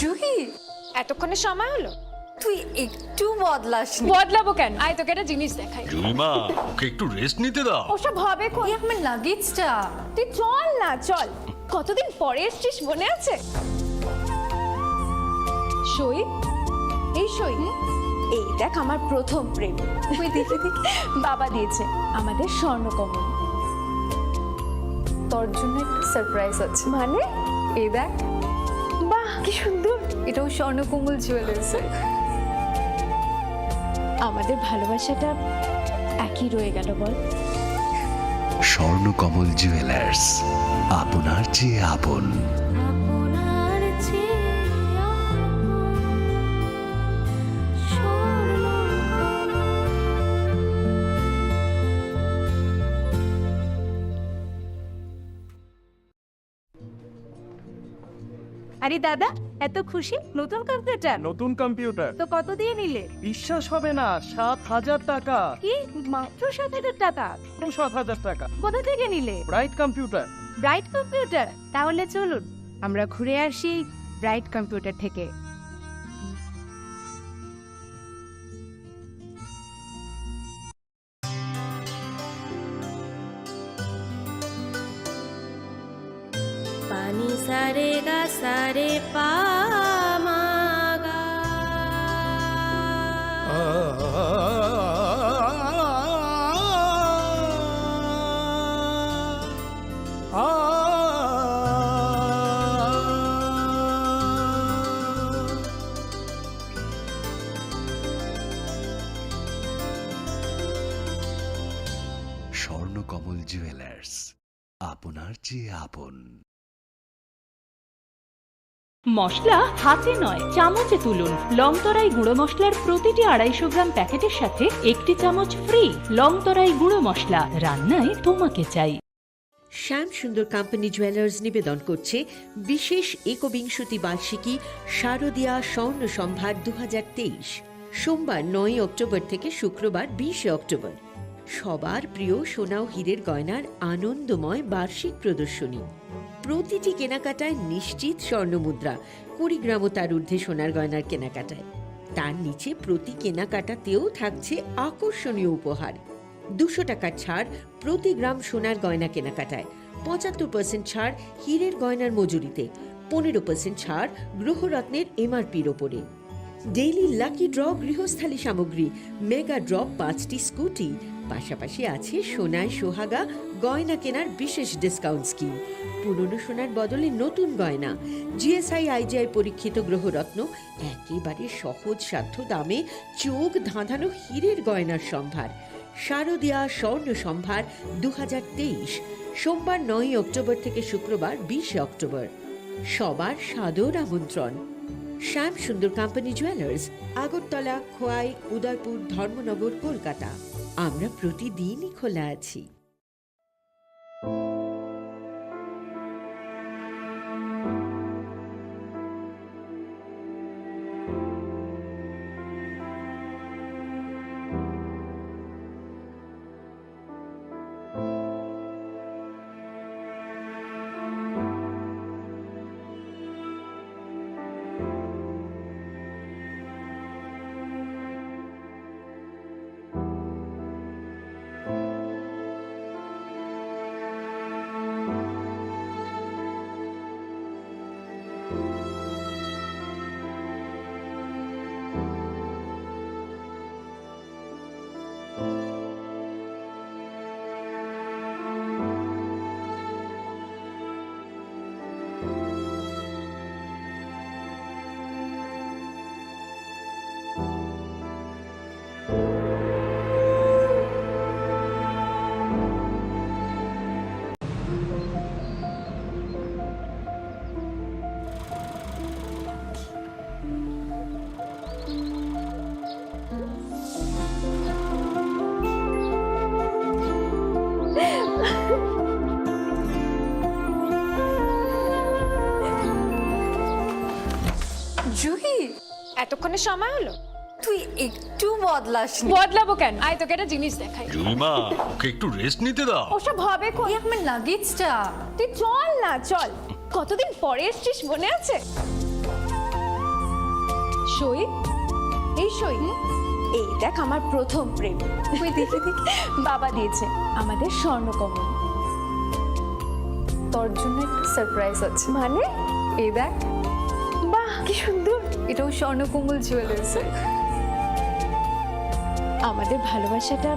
Speaker 5: জুহি, এতক্ষণে সময় হলো? তুই একটু বদলাসনি। বদলাবো কেন? আয় তোকে একটা জিনিস দেখাই।
Speaker 21: জুইমা, ওকে একটু রেস্ট নিতে দাও।
Speaker 5: ওসব হবে কোন? আমার লাগেজটা। তুই চল না, চল। কতদিন পরে এসেছিস, মনে আছে? সই, এই সই। এই দেখ আমার প্রথম প্রেম। ওই দেখে দেখে বাবা দিয়েছে আমাদের স্বর্ণকমল। তোর জন্য একটা সারপ্রাইজ আছে। মানে? এই দেখ। বাহ, কি সুন্দর। এটাও স্বর্ণকমল জুয়েলার্স। আমাদের ভালোবাসাটা একই রয়ে গেল, বল।
Speaker 20: স্বর্ণকমল জুয়েলার্স, আপনার চেয়ে আপন।
Speaker 1: আরে দাদা, এত খুশি? নতুন কম্পিউটার?
Speaker 2: নতুন কম্পিউটার
Speaker 1: তো কত দিয়ে নিলে?
Speaker 2: বিশ্বাস হবে না, 7,000 টাকা।
Speaker 1: কি, মাত্র 7,000 টাকা?
Speaker 2: 7,000 টাকা।
Speaker 1: কোথা থেকে নিলে?
Speaker 2: Bright computer.
Speaker 1: Bright computer? তাহলে চলুন আমরা ঘুরে আসি ব্রাইট কম্পিউটার থেকে।
Speaker 9: पानी सारे गा सारे पा मा गा।
Speaker 20: স্বর্ণকমল জুয়েলার্স, আপনার চেয়ে আপন।
Speaker 23: মশলা হাতে নয়, চামচে তুলুন। লংতরাই গুঁড়ো মশলার প্রতিটি 250 গ্রাম প্যাকেটের সাথে 1টি চামচ ফ্রি। লংতরাই গুঁড়ো মশলা, রান্নায় তোমাকে চাই।
Speaker 26: শ্যাম সুন্দর কোম্পানি জুয়েলার্স নিবেদন করছে বিশেষ একবিংশতি বার্ষিকী শারদীয়া স্বর্ণ সম্ভার 2023, সোমবার 9 অক্টোবর থেকে শুক্রবার 20 অক্টোবর। সবার প্রিয় সোনা ও হীরের গয়নার আনন্দময় বার্ষিক প্রদর্শনী। প্রতিটি কেনাকাটায় নিশ্চিত স্বর্ণমুদ্রা, 20 গ্রাম ও তার ঊর্ধ্বে সোনার গয়নার কেনাকাটায়। তার নিচে প্রতি কেনাকাটাতেও থাকছে আকর্ষণীয় উপহার। 200 টাকার ছাড় প্রতি গ্রাম সোনার গয়না কেনাকাটায়, 75% ছাড় হীরের গয়নার মজুরিতে, 15% ছাড় গ্রহরত্নের এমআরপির ওপরে। ডেইলি লাকি ড্র গৃহস্থালী সামগ্রী, মেগা ড্র 5টি স্কুটি, পাশাপাশি আছে সোনায় সোহাগা গয়না কেনার বিশেষ ডিসকাউন্ট স্কিম। পুরনো সোনার বদলে নতুন গয়না, জিএসআই আইজিআই পরীক্ষিত গ্রহরত্ন, একেবারে সহজ সাধ্য দামে চোখ ধাঁধানো হীরের গয়নার সম্ভার। শারদীয়া স্বর্ণ সম্ভার 2023, সোমবার 9 অক্টোবর থেকে শুক্রবার 20 অক্টোবর। সবার সাদর আমন্ত্রণ। শ্যাম সুন্দর কোম্পানি জুয়েলার্স, আগরতলা, খোয়াই, উদয়পুর, ধর্মনগর, কলকাতা। আমরা প্রতিদিনই খোলা আছি।
Speaker 5: জুহি এতক্ষণে সময় হলো? তুই একটু বদলাসনি। বদলাবো কেন? আয় তোকে একটা জিনিস দেখাই।
Speaker 21: জুইমা ওকে একটু রেস্ট নিতে দাও।
Speaker 5: ওসব হবে কোন? এই আমার লাগেজটা। তুই চল না, চল। কতদিন পরে এসেছিস, মনে আছে? সই, এই সই, এই দেখ আমার প্রথম প্রেম। তুই দেখে দেখে বাবা দিয়েছে আমাদের স্বর্ণকমল। তোর জন্য একটা সারপ্রাইজ আছে। মানে? এই দেখ। বাহ কি সুন্দর। এটাও স্বর্ণকমল জুয়েলার্স। আমাদের ভালোবাসাটা